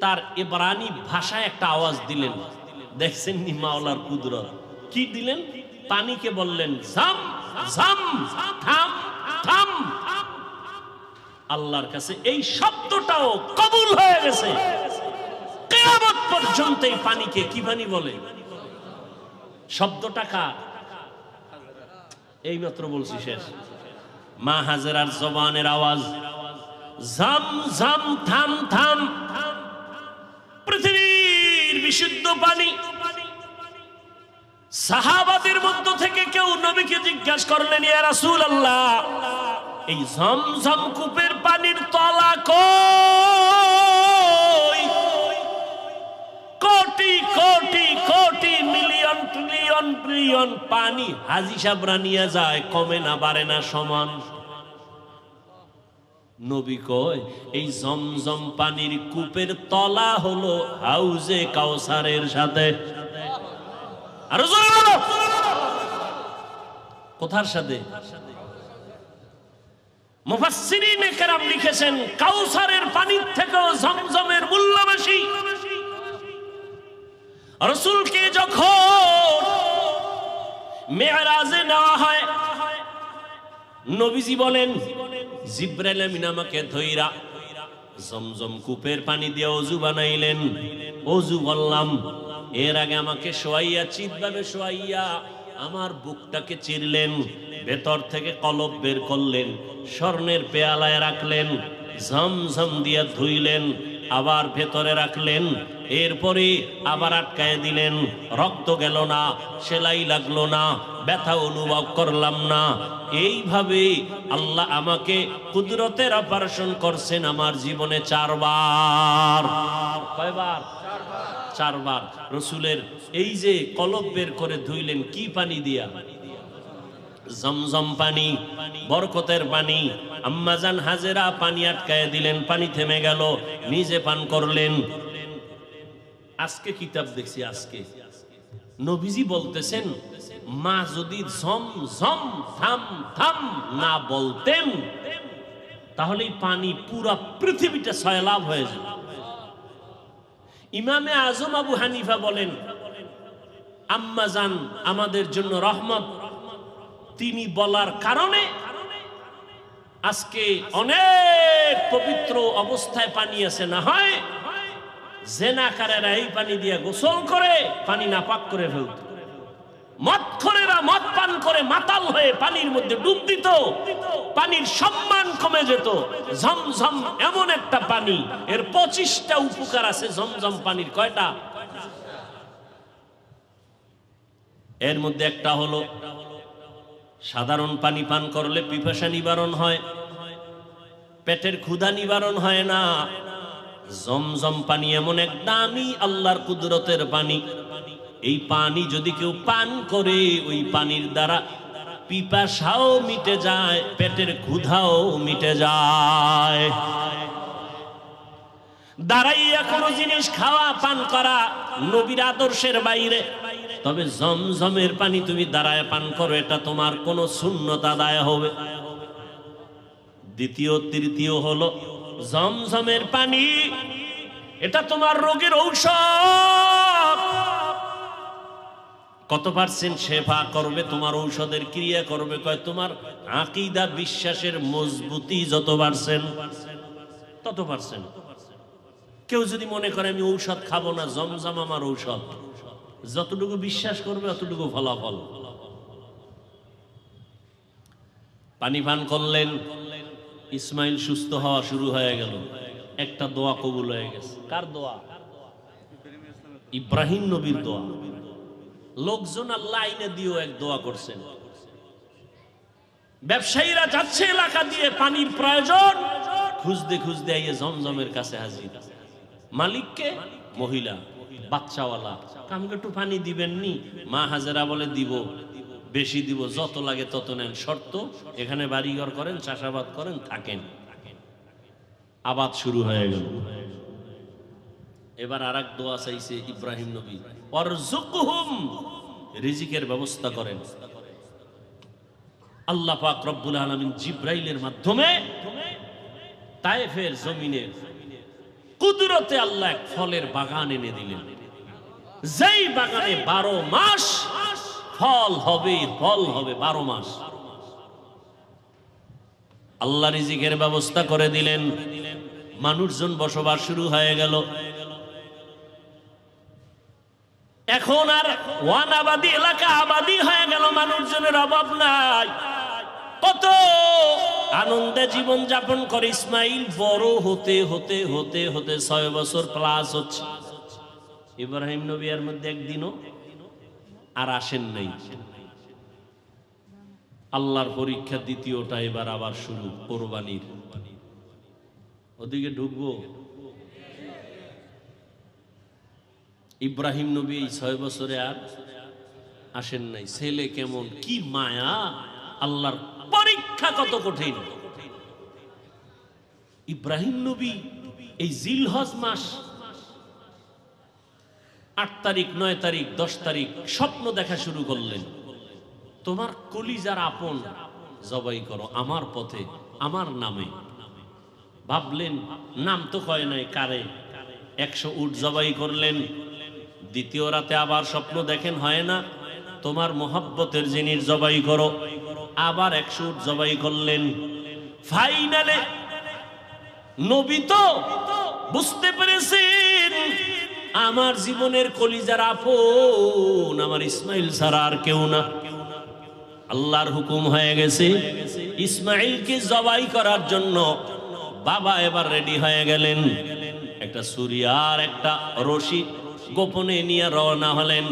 তার ইবরানি ভাষায় একটা আওয়াজ দিলেন। দেখছেন নি মাওলার কুদরত, কি দিলেন? পানিকে বললেন জাম জাম, থাম থাম। আল্লাহর কাছে এই শব্দটাও কবুল হয়ে গেছে। কিয়ামত পর্যন্ত এই পানিকে কি পানি বলে? শব্দটা কার? এই মাত্র বলছি, শেষ। মা হাজেরার জবানের আওয়াজ, জাম জাম, থাম থাম। পৃথিবীর বিশুদ্ধ পানি। সাহাবাদের মধ্য থেকে কেউ নবীকে জিজ্ঞাসা করলেন, ইয়া রাসূলুল্লাহ, এই ঝমঝম কূপের পানির তলা কই? Crore crore crore, million trillion trillion পানি হাজী সাহেবরা নিয়ে যায়, কমে না বাড়ে না, সমান। নবী কয়, এই জমজম পানির কূপের তলা হলো হাউজে কাউসারের সাথে। আরো জোরে বলো, কোথার সাথে? মুফাসসিরিনে কেরাম লিখেছেন, কাউসারের পানির থেকেও জমজমের মূল্য বেশি। রাসূলকে যখন মেরাজে নেওয়া হয়, নবীজি বলেন, জিবরাইল আমিন আমাকে ধইরা জমজম কূপের পানি দিয়ে ওযু বানাইলেন। ওযু বললাম, এর আগে আমাকে শোয়াইয়া, চিৎভাবে শোয়াইয়া আমার বুকটাকে চিরলেন, ভেতর থেকে কলব বের করলেন, স্বর্ণের পেয়ালায় রাখলেন, ঝমঝম দিয়া ধুইলেন, আবার ভেতরে রাখলেন, এরপরে আবার আটকায় দিলেন। রক্ত গেল না, সেলাই লাগলো না, ব্যথা অনুভব করলাম না। এইভাবে আল্লাহ আমাকে কুদরতের অপারেশন করছেন আমার জীবনে 4 বার। কয়বার? 4 বার। রসুলের এই যে কলব বের করে ধুইলেন, কি পানি দিয়া? জমজম পানি, বরকতের পানি। আম্মাজান হাজেরা পানি আটকায় দিলেন, পানি থেমে গেল, নিজে পান করলেন। আজকে কিতাব দেখছি, আজকে নবীজি বলতেছেন, মা যদি ঝম ঝম থাম থাম না বলতেন, তাহলে পানি পুরা পৃথিবীটা সয়লাভ হয়ে যেত। ইমামে আজম আবু হানিফা বলেন, আম্মা জান আমাদের জন্য রহমত, তিনি বলার কারণে আজকে অনেক পবিত্র অবস্থায় পানি আছে। না হয় জেনাকারেরা এই পানি দিয়ে গোসল করে পানি নাপাক করে ফেলত, মদখোরেরা মদ পান করে মাতাল হয়ে পানির মধ্যে ডুব দিত, পানির সম্মান কমে যেত। ঝমঝম এমন একটা পানি, এর 25টা উপকার আছে ঝমঝম পানির। কয়টা? এর মধ্যে একটা হলো সাধারণ পানি পান করলে পিপাসা নিবারণ হয়, পেটের ক্ষুধা নিবারণ হয় না। জমজম পানি এমন এক দামি আল্লাহর কুদরতের পানি, এই পানি যদি কেউ পান করে ওই পানির দ্বারা পিপাসাও মিটে যায়, পেটের ক্ষুধাও মিটে যায়। দাঁড়াইয়া কোনো জিনিস খাওয়া পান করা নবীর আদর্শের বাইরে। তবে জমজমের পানি তুমি দাঁড়ায় পান করো, এটা তোমার কোনো সুন্নত আদায় হবে। দ্বিতীয় তৃতীয় হলো জমজমের পানি, এটা তোমার রোগের ঔষধ। কত পার্সেন্ট শেফা করবে, তোমার ঔষধের ক্রিয়া করবে? কয় তোমার আকীদা বিশ্বাসের মজবুতি যত পার্সেন্ট তত পার্সেন্ট। কেউ যদি মনে করে আমি ঔষধ খাবো না, জমজম আমার ঔষধ, যতটুকু বিশ্বাস করবে অতটুকু ফলাফল। পানি পান করলেন, ইসমাইল সুস্থ হওয়া শুরু হয়ে গেল, একটা দোয়া কবুল হয়ে গেছে। কার দোয়া? ইব্রাহিম নবীর দোয়া। লোকজন আল্লাহ আইনে দিয়েও এক দোয়া করছেন। ব্যবসায়ীরা যাচ্ছে এলাকা দিয়ে, পানির প্রয়োজন, খুঁজতে খুঁজতে আইয়ে জমজমের কাছে হাজির। মালিককে? মহিলা, বাচ্চাওয়ালা। আমাকে একটু পানি দিবেননি? মা হাজেরা বলে দিব, বেশি দিব, যত লাগে তত নেন, শর্ত এখানে বাড়িঘর করেন, চাষাবাদ করেন, থাকেন। আবাদ শুরু হয়ে গেল। এবার আর এক দোয়া চাইছে ইব্রাহিম নবী, ওয়ারযুকহুম, রিজিকের ব্যবস্থা করেন। আল্লাহ পাক রব্বুল আলামিন জিব্রাইলের মাধ্যমে তায়েফের জমিনে কুদরতে আল্লাহ এক ফলের বাগান এনে দিলেন, যেই বাগানে 12 মাস ফল হবে, ফল হবে 12 মাস। আল্লাহ রিজিকের ব্যবস্থা করে দিলেন, মানুষজন বসবাস শুরু হয়ে গেল। এখন আর ওয়ানাবাদী এলাকা আবাদি হয়ে গেল, মানুষজনের অভাব নাই। কত আনন্দে জীবন যাপন করে। ইসমাইল বড় হতে হতে হতে হতে 6 বছর প্লাস হচ্ছে। ইব্রাহিম নবী এর মধ্যে একদিনও আর আসেন নাই। আল্লাহর পরীক্ষা দ্বিতীয়টা এবার আবার শুরু, কোরবানির। ওদিকে ঢুকবো। ইব্রাহিম নবী এই 6 বছরে আর আসেন নাই। ছেলে কেমন, কি মায়া, আল্লাহর পরীক্ষা কত কঠিন। ইব্রাহিম নবী এই জিলহজ মাস 8 তারিখ, 9 তারিখ, 10 তারিখ স্বপ্ন দেখা শুরু করলেন। তোমার কলিজার আপন জবাই করো আমার পথে, আমার নামে। ভাবলেন, নাম তো কয় নাই কারে। 100 উট জবাই করলেন। দ্বিতীয় রাতে আবার স্বপ্ন দেখেন, হয় না, তোমার মোহাব্বতের জিনিস জবাই করো। আবার 100 উট জবাই করলেন। ফাইনালে নবী তো বুঝতে পেরেছেন আমার জীবনের কলিজার আপন আমার ইসমাইল ছাড়া আর কেউ না। আল্লাহর হুকুম হয়ে গেছে, ইসমাইলকে জবাই করার জন্য বাবা এবার রেডি হয়ে গেলেন। একটা ছুরি আর একটা রশি গোপনে নিয়ে রওনা হলেন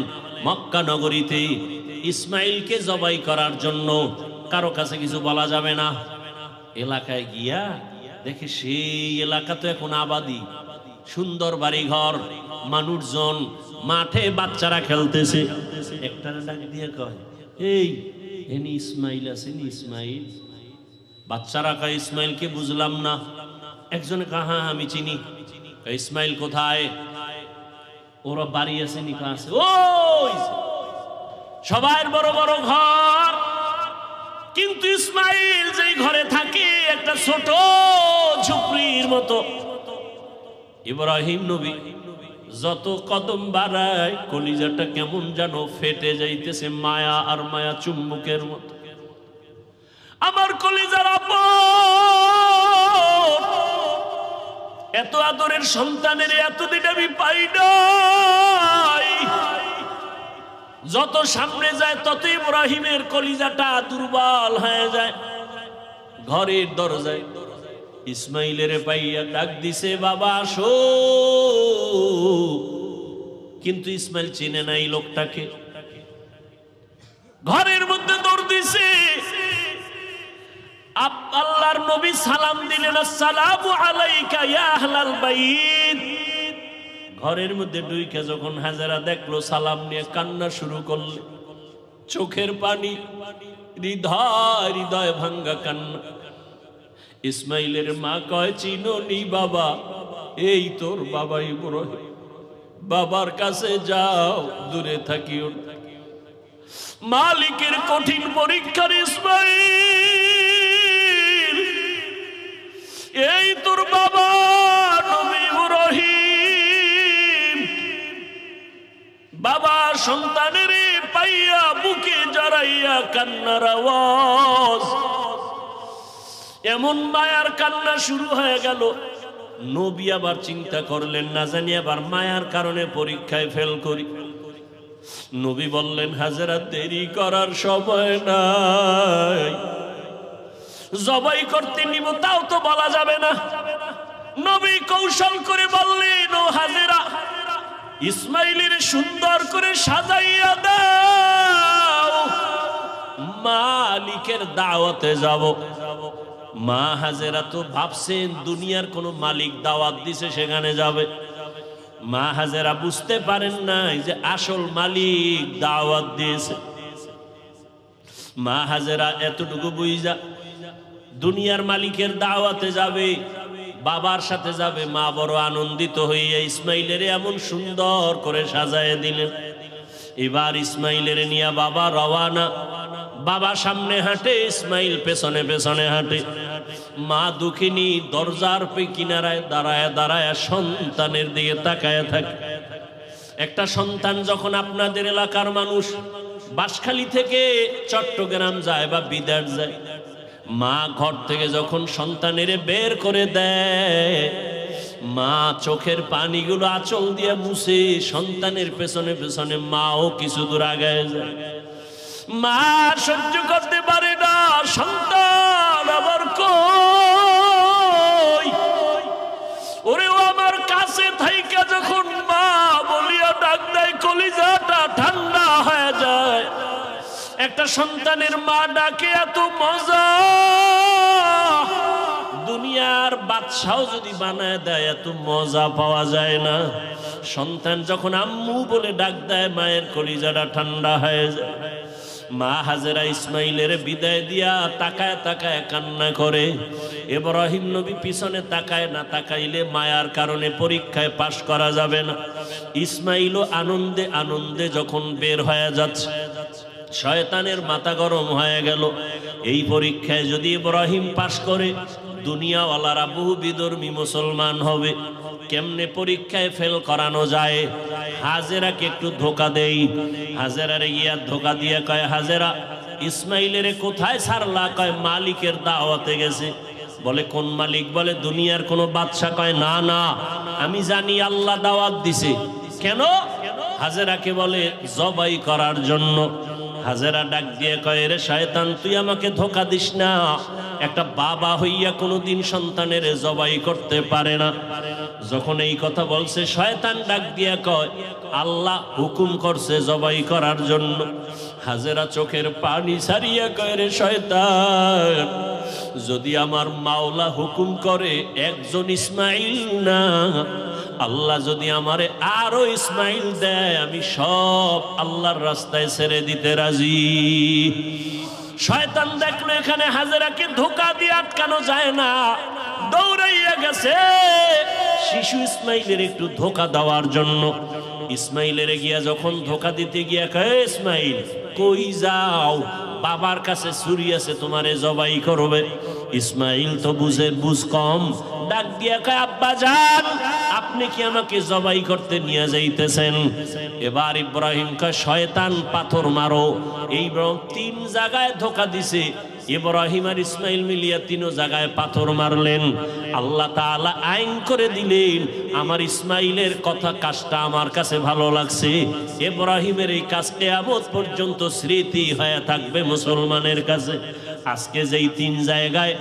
মক্কা নগরীতে ইসমাইলকে জবাই করার জন্য। কারো কাছে কিছু বলা যাবে না। এলাকায় গিয়া দেখে সেই এলাকা তো এখন আবাদি, সুন্দর বাড়িঘর, মানুষজন, মাঠে বাচ্চারা খেলতেছে। একটা ডাক দিয়ে কয়, এই এনি ইসমাইল আছেন? ইসমাইল? বাচ্চারা কয়, ইসমাইলকে বুঝলাম না। একজনে কয়, হ্যাঁ আমি চিনি। ইসমাইল কোথায়? ওরা বাড়ি আছে নি? আছে। ওই সবাই বড় বড় ঘর, কিন্তু ইসমাইল যেই ঘরে থাকে একটা ছোট ঝুপড়ির মতো। ইব্রাহিম নবী যত কদম বাড়ায় কলিজাটা কেমন যেন ফেটে যাইতেছে, মায়া আর মায়া চুম্বকের মতো। আমার কলিজার আপন, এত আদরের সন্তানের এতদিন আমি পাই নাই। যত সামনে যায় তত ইব্রাহিমের কলিজাটা দুর্বল হয়ে যায়। ঘরের দরজায় ইসমাইলের পাইয়া ডাক দিছে, বাবা আসো। কিন্তু ইসমাইল চিনে নাই লোকটাকে। ঘরের মধ্যে দৌড় দিছে, আল্লাহর নবী সালাম দিলেন, আসসালামু আলাইকা ইয়া আহলাল বাইত। ঘরের মধ্যে ঢুইকে যখন হাজেরা দেখলো, সালাম নিয়ে কান্না শুরু করল, চোখের পানি, হৃদয় হৃদয় ভাঙ্গা কান্না। ইসমাইলের মা কয়, চিনোনি বাবা? এই তোর বাবা ইব্রাহিম। বাবার কাছে যাও, দূরে থাকিও। মালিকের কঠিন পরীক্ষার ইসমাইল, এই তোর বাবা নবী ইব্রাহিম। বাবা সন্তানের পাইয়া বুকে জড়াইয়া কান্নার আওয়াজ, এমন মায়ার কান্না শুরু হয়ে গেল। নবী আবার চিন্তা করলেন, না জানি আবার মায়ার কারণে পরীক্ষায় ফেল করি। নবী বললেন, হাজেরা দেরি করার সময় নাই, জবাই করতে নিব তাও তো বলা যাবে না। নবী কৌশল করে বললেন, ও হাজেরা, ইসমাইলের সুন্দর করে সাজাইয়া দাও, মালিকের দাওয়াতে যাব। মা হাজেরা তো ভাবছেন দুনিয়ার কোন মালিক দাওয়াত দিছে সেখানে যাবে। মা হাজেরা বুঝতে পারেন নাই যে আসল মালিক দাওয়াত দিয়েছে। মা হাজেরা এতটুকু বুঝা দুনিয়ার মালিকের দাওয়াতে যাবে, বাবার সাথে যাবে। মা বড় আনন্দিত হইয়া ইসমাইলের এমন সুন্দর করে সাজায় দিলেন। এবার ইসমাইলের নিয়ে বাবা রওয়ানা। বাবা সামনে হাঁটে, ইসমাইল পেছনে পেছনে হাঁটে। মা দুঃখিনী দরজার কিনারায় দাঁড়ায় দাঁড়ায় সন্তানের দিকে তাকায় থাকে। একটা সন্তান যখন আপনাদের এলাকার মানুষ বাঁশখালী থেকে চট্টগ্রাম যায় বা বিদেশ যায়, মা ঘর থেকে যখন সন্তানের বের করে দেয়, মা চোখের পানিগুলো আঁচল দিয়ে মুছে সন্তানের পেছনে পেছনে মাও কিছু দূর আগায় যায়। মা সহ্য করতে পারে না, সন্তান আবার কই, ওরে ও আমার কাছে থাইকা যখন মা বলিয়া ডাক দেয়, কলিজাটা ঠান্ডা হয়ে যায়। একটা সন্তানের মা ডাকে এত মজা, দুনিয়ার বাদশাও যদি বানায় দেয় এত মজা পাওয়া যায় না। সন্তান যখন আম্মু বলে ডাক দেয়, মায়ের কলিজাটা ঠান্ডা হয়ে যায়। মা হাজেরা ইসমাইলের বিদায় দিয়া তাকায় তাকায় কান্না করে। ইব্রাহিম নবী পিছনে তাকায় না, তাকাইলে মায়ার কারণে পরীক্ষায় পাশ করা যাবে না। ইসমাইলও আনন্দে আনন্দে যখন বের হয়ে যাচ্ছে, শয়তানের মাথা গরম হয়ে গেল। এই পরীক্ষায় যদি ইব্রাহিম পাশ করে, দুনিয়াওয়ালারা বহু বিধর্মী মুসলমান হবে। কেমনে পরীক্ষায় ফেল করানো যায়? হাজেরাকে একটু ধোকা দেই। হাজেরারে গিয়া ধোকা দিয়ে কয়, হাজেরা ইসমাইলের কোথায় ছাড়লা? কয় মালিকের দাওয়াতে গেছে। বলে কোন মালিক? বলে দুনিয়ার কোন বাদশা। কয় না না, আমি জানি আল্লাহ দাওয়াত দিছে। কেন? হাজেরাকে বলে জবাই করার জন্য। হাজেরা ডাক দিয়ে কয়, রে শয়তান, তুই আমাকে ধোকা দিস না। একটা বাবা হইয়া কোনোদিন সন্তানের জবাই করতে পারে না। যখন এই কথা বলছে, শয়তান ডাক দিয়া কয়, আল্লাহ হুকুম করছে জবাই করার জন্য। হাজেরা চোখের পানি ছাড়িয়া কয়, রে শয়তান, যদি আমার মাওলা হুকুম করে একজন ইসমাইল না, আল্লাহ যদি আমারে আরো ইসমাইল দেয়, আমি সব আল্লাহর রাস্তায় ছেড়ে দিতে রাজি। শয়তান দেখলো এখানে হাজেরাকে ধোকা দিয়ে আটকানো যায় না, দৌড়াইয়া গেছে শিশু ইসমাইলের একটু ধোকা দেওয়ার জন্য। ইসমাইলের গিয়া যখন ধোকা দিতে গিয়া কয়, ইসমাইল কই যাও? বাবার কাছে ছুরি আছে, তোমারে জবাই করবে। ইসমাইল তো বুঝ কম, ডাক দিয়া কয়, আব্বা জান, আপনি কি আমাকে জবাই করতে নিয়ে যাইতেছেন? এবার ইব্রাহিম কয় শয়তান পাথর মারো। এই 3 জায়গায় ধোঁকা দিছে। ইব্রাহিম আর ইসমাইল মিলিয়া 3 জায়গায় পাথর মারলেন। আল্লাহ তাআলা আইন করে দিলেন, আমার ইসমাইলের কথা কাজটা আমার কাছে ভালো লাগছে, ইব্রাহিমের এই কাজ কিয়ামত পর্যন্ত স্মৃতি হয়ে থাকবে মুসলমানের কাছে। আজকে যেই 3 জায়গায়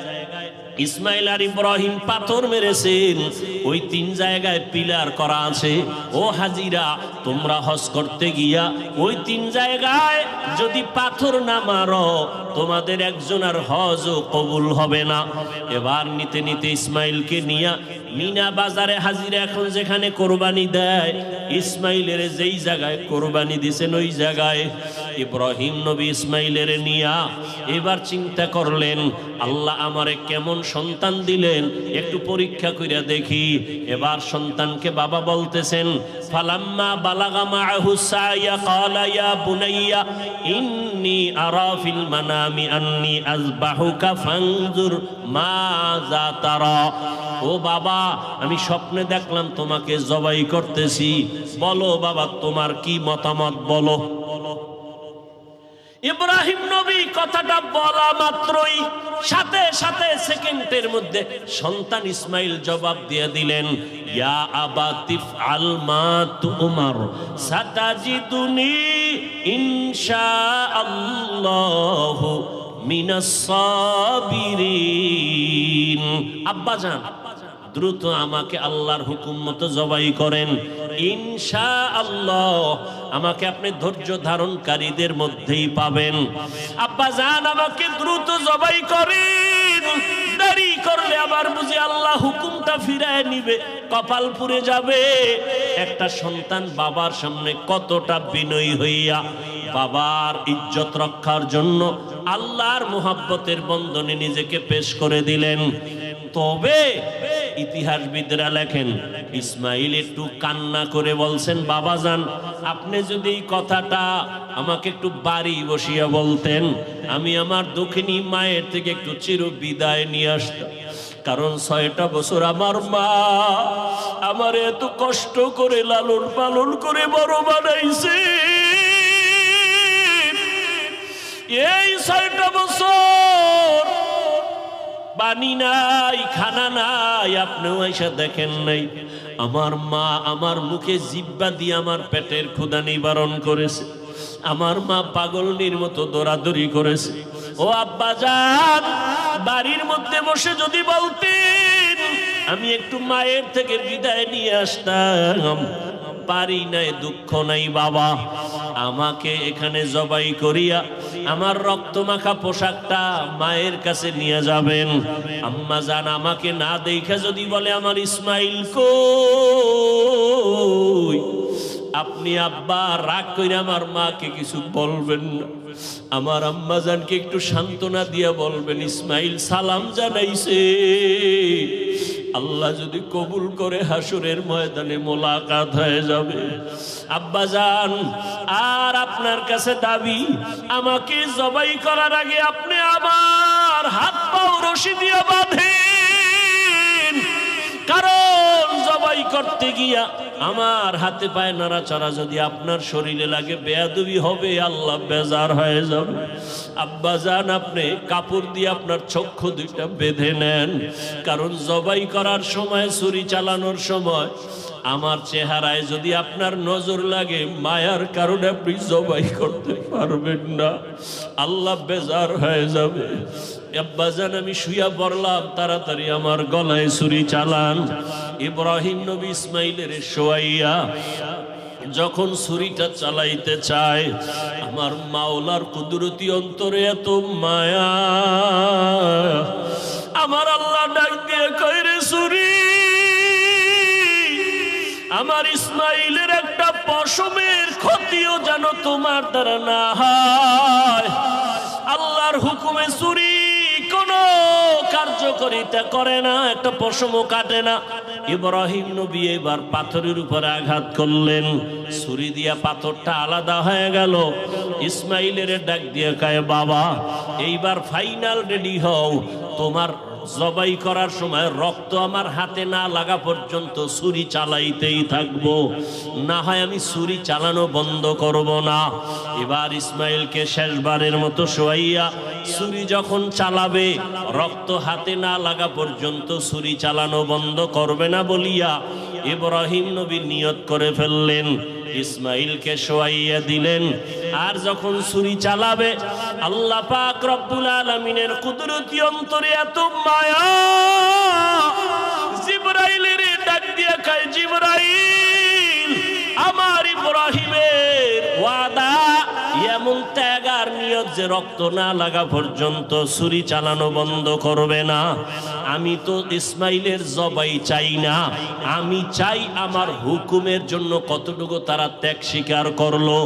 ইসমাইল আর ইব্রাহিম পাথর মেরেছেন, ওই 3 জায়গায় পিলার করা আছে। ও হাজিরা, তোমরা হজ করতে গিয়া ওই 3 জায়গায় যদি পাথর না মারো, তোমাদের একজনের হজও কবুল হবে না। এবার নিতে নিতে ইসমাইলকে নিয়া মিনা বাজারে হাজিরা এখন যেখানে কোরবানি দেয়, ইসমাইলের যেই জায়গায় কোরবানি দিছেন ওই জায়গায় ইব্রাহিম নবী ইসমাইলের নিয়া এবার চিন্তা করলেন, আল্লাহ আমারে কেমন সন্তান দিলেন, একটু পরীক্ষা কইরা দেখি। এবার সন্তানকে বাবা বলতেছেন, ফালাম্মা বালাগা মাআহু সায়া ক্বালা ইয়া বুনাইয়া ইন্নী আরা ফিল মানামি আন্নী আযবাহুকা ফানজুর মাযা তারা। ও বাবা, আমি স্বপ্নে দেখলাম তোমাকে জবাই করতেছি, বলো বাবা তোমার কি মতামত বলো। ইব্রাহিম নবী কথাটা বলা মাত্রই সাথে সাথে সেকেন্ডের মধ্যে সন্তান ইসমাইল জবাব দিয়ে দিলেন, ইয়া আবা তিফআল মা তুমার সাতাজিদুনি ইনশাআল্লাহু মিনাস সাবিরিন। আব্বাজান, দ্রুত আমাকে আল্লাহর হুকুম মতো জবাই করেন, ইনশাআল্লাহ আমাকে আপনি ধৈর্য ধারণকারীদের মধ্যেই পাবেন। আব্বাজান, আমাকে দ্রুত জবাই করেন, দেরি করলে আবার বুঝি আল্লাহ হুকুমটা ফিরায় নিবে, কপাল পুড়ে যাবে। একটা সন্তান বাবার সামনে কতটা বিনয়ী হইয়া বাবার ইজ্জত রক্ষার জন্য আল্লাহর মুহাব্বতের বন্ধনে নিজেকে পেশ করে দিলেন। তবে ইতিহাসবিদরা লেখেন, ইসমাইল একটু কান্না করে বলছেন, বাবাজান আপনি যদি এই কথাটা আমাকে একটু বাড়ি বসিয়া বলতেন, আমি আমার দক্ষিণী মায়ের থেকে একটু চির বিদায় নিয়ে আসতাম। কারণ 6টা বছর আমার মা আমার এত কষ্ট করে লালন পালন করে বড় বানাইছে। এই 6টা বছর পানি নাই, খানা নাই, আপনিও এসে দেখেন নাই। আমার মা আমার মুখে জিহ্বা দিয়ে আমার পেটের ক্ষুধা নিবারণ করেছে। আমার মা পাগলনির মতো দৌড়াদৌড়ি করেছে। ও আব্বাজান, বাড়ির মধ্যে বসে যদি বলতেন আমি একটু মায়ের থেকে বিদায় নিয়ে আসতাম, পারি নাই, দুঃখ নাই বাবা, আমাকে এখানে জবাই করিয়া আমার রক্তমাখা পোশাকটা মায়ের কাছে নিয়ে যাবেন। আম্মা জান আমাকে না দেখে যদি বলে আমার ইসমাইল কই, আপনি আব্বা রাগ করে আমার মাকে কিছু বলবেন না, আমার আম্মা জানকে একটু সান্ত্বনা দিয়া বলবেন ইসমাইল সালাম জানাইছে, আল্লাহ যদি কবুল করে হাসরের ময়দানে মোলাকাত হয়ে যাবে। আব্বাজান, আর আপনার কাছে দাবি, আমাকে জবাই করার আগে আপনি আমার হাত পাও রশি দিয়ে বাঁধেন, কারণ জবাই করতে গিয়া আমার হাতে পায়ে নাড়াচাড়া যদি আপনার শরীরে লাগে বেয়াদবি হবে, আল্লাহ বেজার হয়ে যাবে। আব্বাজান, আপনি কাপড় দিয়ে আপনার চক্ষু দুইটা বেঁধে নেন, কারণ জবাই করার সময়, ছুরি চালানোর সময় আমার চেহারায় যদি আপনার নজর লাগে, মায়ার কারণে আপনি জবাই করতে পারবেন না, আল্লাহ বেজার হয়ে যাবে। আব্বাজান, আমি শুয়া পড়লাম, তাড়াতাড়ি আমার গলায় ছুরি চালান। ইব্রাহিম নবী ইসমাইলের শোয়াইয়া যখন ছুরিটা চালাইতে চায়, আমার মাওলার কুদরতি অন্তরে এত মায়া, আমার আল্লাহ ডাক দিয়ে কয়, রে ছুরি, আমার ইসমাইলের একটা পশমের ক্ষতিও যেন তোমার দ্বারা না হয়। আল্লাহর হুকুমে ছুরি কোনো কার্যকারিতা করে না, একটা পশমও কাটে না। ইব্রাহিম নবী এবার পাথরের উপরে আঘাত করলেন, ছুরি দিয়া পাথরটা আলাদা হয়ে গেল। ইসমাইলের ডাক দিয়ে কয়, বাবা এইবার ফাইনাল রেডি হও, তোমার জবাই করার সময় রক্ত আমার হাতে না লাগা পর্যন্ত ছুরি চালাইতেই থাকবো, না হয় আমি ছুরি চালানো বন্ধ করব না। এবার ইসমাইলকে শেষবারের মতো শোয়াইয়া ছুরি যখন চালাবে, রক্ত হাতে না লাগা পর্যন্ত ছুরি চালানো বন্ধ করবে না বলিয়া ইব্রাহিম নবী নিয়ত করে ফেললেন। ইসমাইলকে শোয়াইয়া দিলেন, আর যখন ছুরি চালাবে, আল্লাহ পাক রব্বুল আলামিনের কুদরতি অন্তরে এত মায়া, জিবরাইলের ডাক দিয়া কয়, জিবরাইল, আমার ইব্রাহিমের ওয়াদা, এমন ত্যাগ আর নিয়ত যে রক্ত না লাগা পর্যন্ত ছুরি চালানো বন্ধ করবে না। আমি তো ইসমাইলের জবাই চাই না, আমি চাই আমার হুকুমের জন্য কতটুকু তারা ত্যাগ স্বীকার করলো।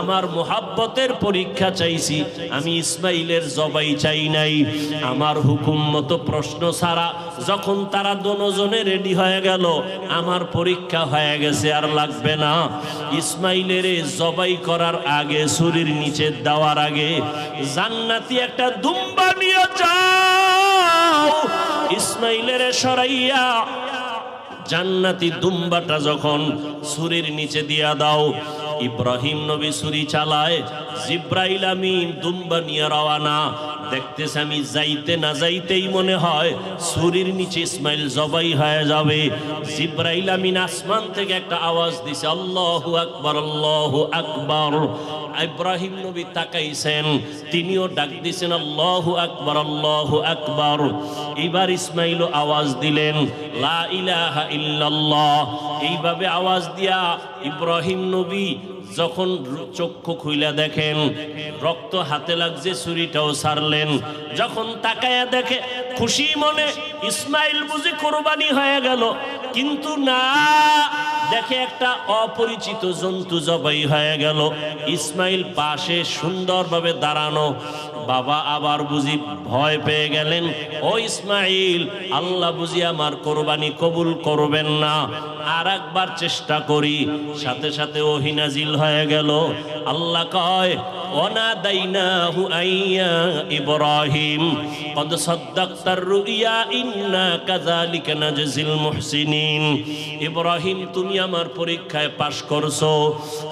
আমার মোহাব্বতের পরীক্ষা চাইছি, আমি ইসমাইলের জবাই চাই নাই। আমার হুকুম মতো প্রশ্ন ছাড়া যখন তারা দুজনে রেডি হয়ে গেল, আমার পরীক্ষা হয়ে গেছে, আর লাগবে না। ইসমাইলের জবাই করার আগে, ছুরির নিচে দেওয়ার আগে, জান্নাতি একটা দুম্বা নিয়ে যাও, ইসমাইলের সরাইয়া জান্নাতি দুম্বাটা যখন ছুরির নিচে দিয়া দাও। ইব্রাহিম নবী ছুরি চালায়, জিব্রাইল আমিন দুম্বা নিয়ে রওয়ানা। দেখতেছে আমি যাইতে না যাইতেই মনে হয় ছুরির নিচে ইসমাইল জবাই হয়ে যাবে। জিব্রাইল আমিন আসমান থেকে একটা আওয়াজ দিছে, আল্লাহু আকবার, আল্লাহু আকবার। ইব্রাহিম নবী তাকাইছেন, তিনিও ডাক দিছেন, আল্লাহু আকবার, আল্লাহু আকবার। এবার ইসমাইলও আওয়াজ দিলেন, লা ইলাহা ইল্লাল্লাহ। এইভাবে আওয়াজ দিয়া ইব্রাহিম নবী যখন চক্ষু খুইলা দেখেন রক্ত হাতে লাগছে, ছুরিটাও ছাড়লেন। যখন তাকায়া দেখে, খুশি মনে ইসমাইল বুঝি কোরবানি হয়ে গেল, কিন্তু না, দেখে একটা অপরিচিত জন্তু জবাই হয়ে গেল। ইসমাইল পাশে সুন্দরভাবে দাঁড়ানো। বাবা আবার বুঝি ভয় পেয়ে গেলেন, ও ইসমাইল, আল্লাহ বুঝি আমার কোরবানি কবুল করবেন না, আর একবার চেষ্টা করি। সাথে সাথে ওহী নাজিল হয়ে গেল। আল্লাহ কয়, ওয়ানাদাইনাহু আইয়া ইব্রাহিম কদ সাদ্দাকতার রুইয়া ইন্না কাযালিকা নাজজিল মুহসিনিন। ইব্রাহিম, তুমি আমার পরীক্ষায় পাশ করছো।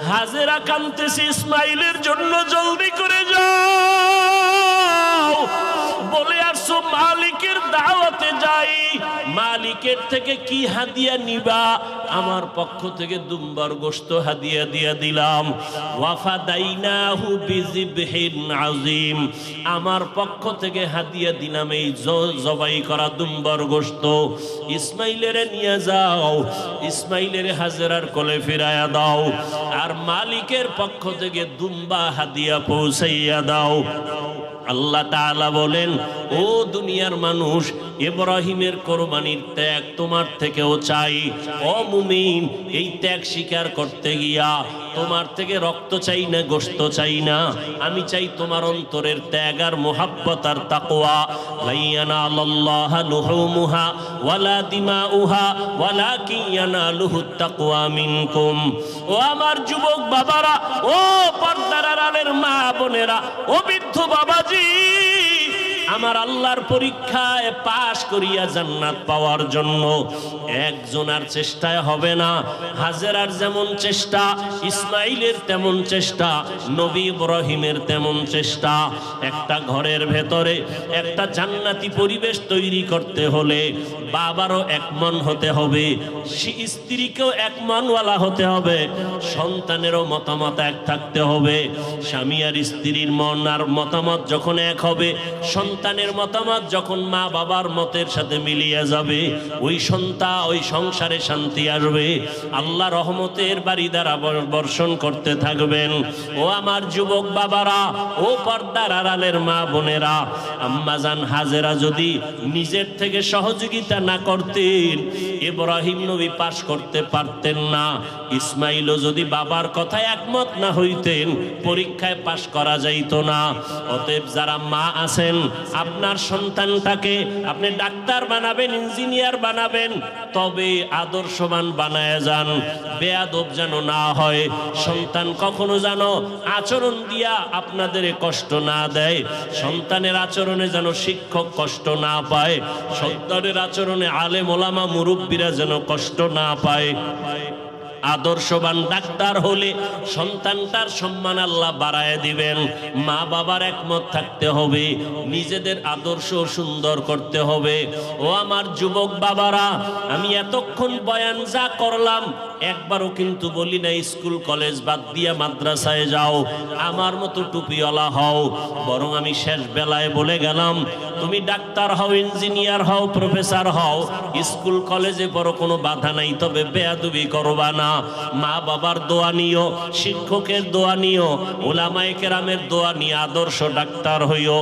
হাজেরা কাঁদতেছে ইসমাইলের জন্য, জলদি করে যাও। বলে আসছো মালিকের দাওয়াতে যাই, মালিকের থেকে কি হাদিয়া নিবা? আমার পক্ষ থেকে দুম্বার গোশত হাদিয়া দিয়া দিলাম। ওয়াফাদাইনাহু বিযিবহিন আযীম, আমার পক্ষ থেকে হাদিয়া দিলাম এই জবাই করা দুম্বার গোশত। ইসমাইলের নিয়ে যাও, ইসমাইলের হাজেরার কোলে ফিরায়া দাও, আর মালিকের পক্ষ থেকে দুম্বা হাদিয়া পৌঁছাইয়া দাও। আল্লাহ তাআলা বলেন, ও দুনিয়ার মানুষ, ইব্রাহিমের কোরবানির ত্যাগ তোমার থেকেও চাই। ও মুমিন, এই ত্যাগ স্বীকার করতে গিয়া তোমার থেকে রক্ত চাই না, গোশত চাই না, আমি চাই তোমার অন্তরের ত্যাগ আর মুহাব্বত আর তাকওয়া। লাইয়ানালাল্লাহা লুহুমুহা ওয়ালা দিমাউহা ওয়ালাকিন ইয়ানালুহুত তাকওয়া মিনকুম। ও আমার যুবক বাবারা, ও পর্দার আড়ালের মা বোনেরা, ও বৃদ্ধ বাবাজি, আমার আল্লাহর পরীক্ষায় পাশ করিয়া জান্নাত পাওয়ার জন্য একজনের চেষ্টায় হবে না। হাজেরার যেমন চেষ্টা, ইসমাইলের তেমন চেষ্টা, নবী ইব্রাহিমের তেমন চেষ্টা। একটা ঘরের ভেতরে একটা জান্নাতি পরিবেশ তৈরি করতে হলে বাবারও এক মন হতে হবে, স্ত্রীকেও এক মনওয়ালা হতে হবে, সন্তানেরও মতামত এক থাকতে হবে। স্বামী আর স্ত্রীর মন আর মতামত যখন এক হবে, সন্তানের মতামত যখন মা বাবার মতের সাথে মিলিয়ে যাবে, ওই সন্তান, ওই সংসারে শান্তি আসবে, আল্লাহ রহমতের বাড়ি দ্বারা বর্ষণ করতে থাকবেন। ও আমার যুবক বাবারা, ও পর্দার আড়ালের মা বোনেরা, আম্মাজান হাজেরা যদি নিজের থেকে সহযোগিতা না করতেন, ইব্রাহিম নবী পাশ করতে পারতেন না। ইসমাইলও যদি বাবার কথায় একমত না হইতেন, পরীক্ষায় পাশ করা যাইত না। অতএব যারা মা আছেন, আপনার সন্তানটাকে আপনি ডাক্তার বানাবেন, ইঞ্জিনিয়ার বানাবেন, তবে আদর্শবান বানায় যান, বেয়াদব যেন না হয়। সন্তান কখনো যেন আচরণ দিয়া আপনাদের কষ্ট না দেয়, সন্তানের আচরণে যেন শিক্ষক কষ্ট না পায়, সন্তানের আচরণে আলেম ওলামা মুরব্বীরা যেন কষ্ট না পায়। আদর্শবান ডাক্তার হলে সন্তানটার সম্মান আল্লাহ বাড়ায় দিবেন। মা বাবার একমত থাকতে হবে, নিজেদের আদর্শ সুন্দর করতে হবে। ও আমার যুবক বাবারা, আমি এতক্ষণ বয়ান যা করলাম একবারও কিন্তু বলি না স্কুল কলেজ বাদ দিয়া মাদ্রাসায় যাও, আমার মতো টুপিওয়ালা হও, বরং আমি শেষ বেলায় বলে গেলাম তুমি ডাক্তার হও, ইঞ্জিনিয়ার হও, প্রফেসর হও, স্কুল কলেজে পড়ো, কোনো বাধা নাই, তবে বেয়াদবি করবা না। মা বাবার দোয়া নিও, শিক্ষকের দোয়া নিও, উলামায়ে কেরামের দোয়া নিয়ে আদর্শ ডাক্তার হইও।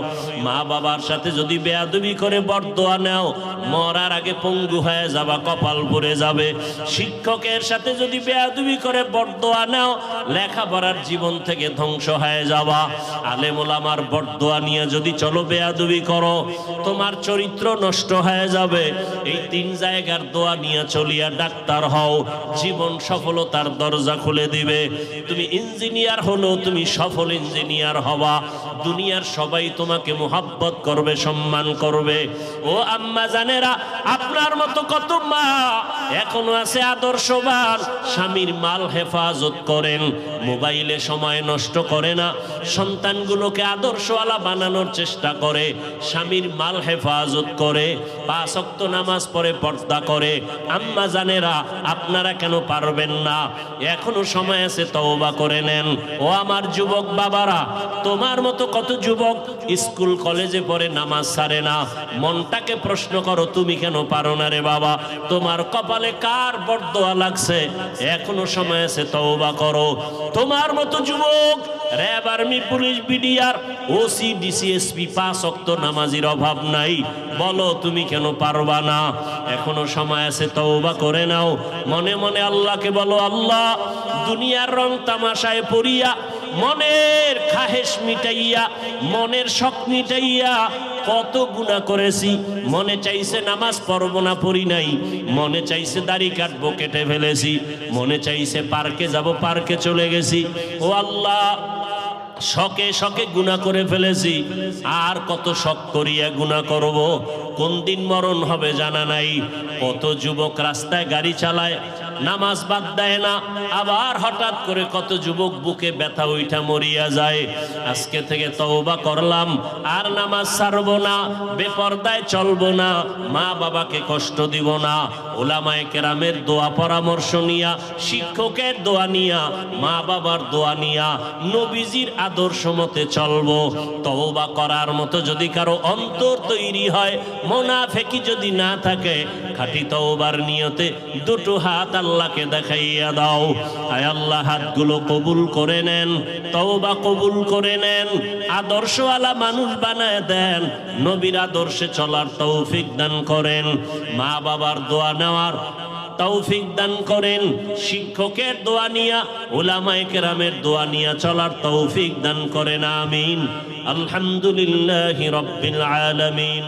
মা বাবার সাথে যদি বেয়াদবি করে বরদোয়া নাও, মরার আগে পঙ্গু হয়ে যাবা, কপাল পড়ে যাবে। শিক্ষকের সাথে যদি বেয়াদবি করে বরদোয়া নাও, লেখাপড়ার জীবন থেকে ধ্বংস হয়ে যাবা। আলেম ওলামার বরদোয়া নিয়ে যদি চলো বেয়াদবি করো, তোমার চরিত্র নষ্ট হয়ে যাবে। এই তিন জায়গার দোয়া নিয়ে চলিয়া ডাক্তার হও, জীবন সফলতার দরজা খুলে দিবে। তুমি ইঞ্জিনিয়ার হলো, তুমি সফল ইঞ্জিনিয়ার হবা, দুনিয়ার সবাই তোমাকে মুহাব্বত করবে, সম্মান করবে। ও আম্মা জানেরা, আপনার মতো কত মা এখনো আছে আদর্শবান, স্বামীর মাল হেফাজত করেন, মোবাইলে সময় নষ্ট করে না, সন্তানগুলোকে আদর্শওয়ালা বানানোর চেষ্টা করে, স্বামীর মাল হেফাজত করে, 5 ওয়াক্ত নামাজ পড়ে, পর্দা করে। আম্মা জানেরা, আপনারা কেন পারবেন না? এখনো সময় আছে, তওবা করে নেন। ও আমার যুবক বাবারা, তোমার মতো কত যুবক স্কুল কলেজে পড়ে নামাজ ছাড়ে না। মনটাকে প্রশ্ন করো, তুমি কেন পারো না রে বাবা? তোমার কপালে কার বরদোয়া লাগছে? এখনো সময় আছে, তওবা করো। তোমার মতো যুবক RAB, army, police, BDR, OC, DC SP 5 ওয়াক্ত নামাজির অভাব নাই, বলো তুমি কেন পারবা না? এখনো সময় আছে, তওবা করে নাও। মনে মনে আল্লাহকে বলো, আল্লাহ, দুনিয়ার রং তামাশায় পড়িয়া, মনের খাহেশ মিটাইয়া, মনের শখ মিটাইয়া কত গুনাহ করেছি। মনে চাইছে নামাজ পড়বো না, পড়ি নাই। মনে চাইছে দাড়ি কাটবো, কেটে ফেলেছি। মনে চাইছে পার্কে যাব, পার্কে চলে গেছি। ও আল্লাহ, শখে শখে গুনাহ করে ফেলেছি, আর কত শখ করিয়া গুনাহ করব? কোন দিন মরণ হবে জানা নাই। কত যুবক রাস্তায় গাড়ি চালায়, নামাজ বাদ দেয় না, আবার হঠাৎ করে কত যুবক বুকে ব্যথা উঠা মরিয়া যায়। আজকে থেকে তওবা করলাম, আর নামাজ ছাড়বো না, বেপরদায় চলবো না, মা বাবাকে কষ্ট দিব না। উলামায়ে কেরামের দোয়া পরামর্শ নিয়া, শিক্ষকের দোয়া নিয়া, মা বাবার দোয়া নিয়া, নবীজির আদর্শ মতে চলবো। তওবা করার মতো যদি কারো অন্তর তৈরি হয়, মুনাফিকি যদি না থাকে, খাঁটি তওবার নিয়তে দুটো হাত আল্লাহকে দেখাইয়া দাও। আয় আল্লাহ, হাতগুলো কবুল করে নেন, তওবা কবুল করে নেন, আদর্শওয়ালা মানুষ বানায় দেন, নবীর আদর্শে চলার তৌফিক দান করেন, মা বাবার দোয়া নেওয়ার তৌফিক দান করেন, শিক্ষকের দোয়া নিয়া, উলামায়ে কেরামের দোয়া নিয়া চলার তৌফিক দান করেন। আমিন। আলহামদুলিল্লাহি রাব্বিল আলামিন।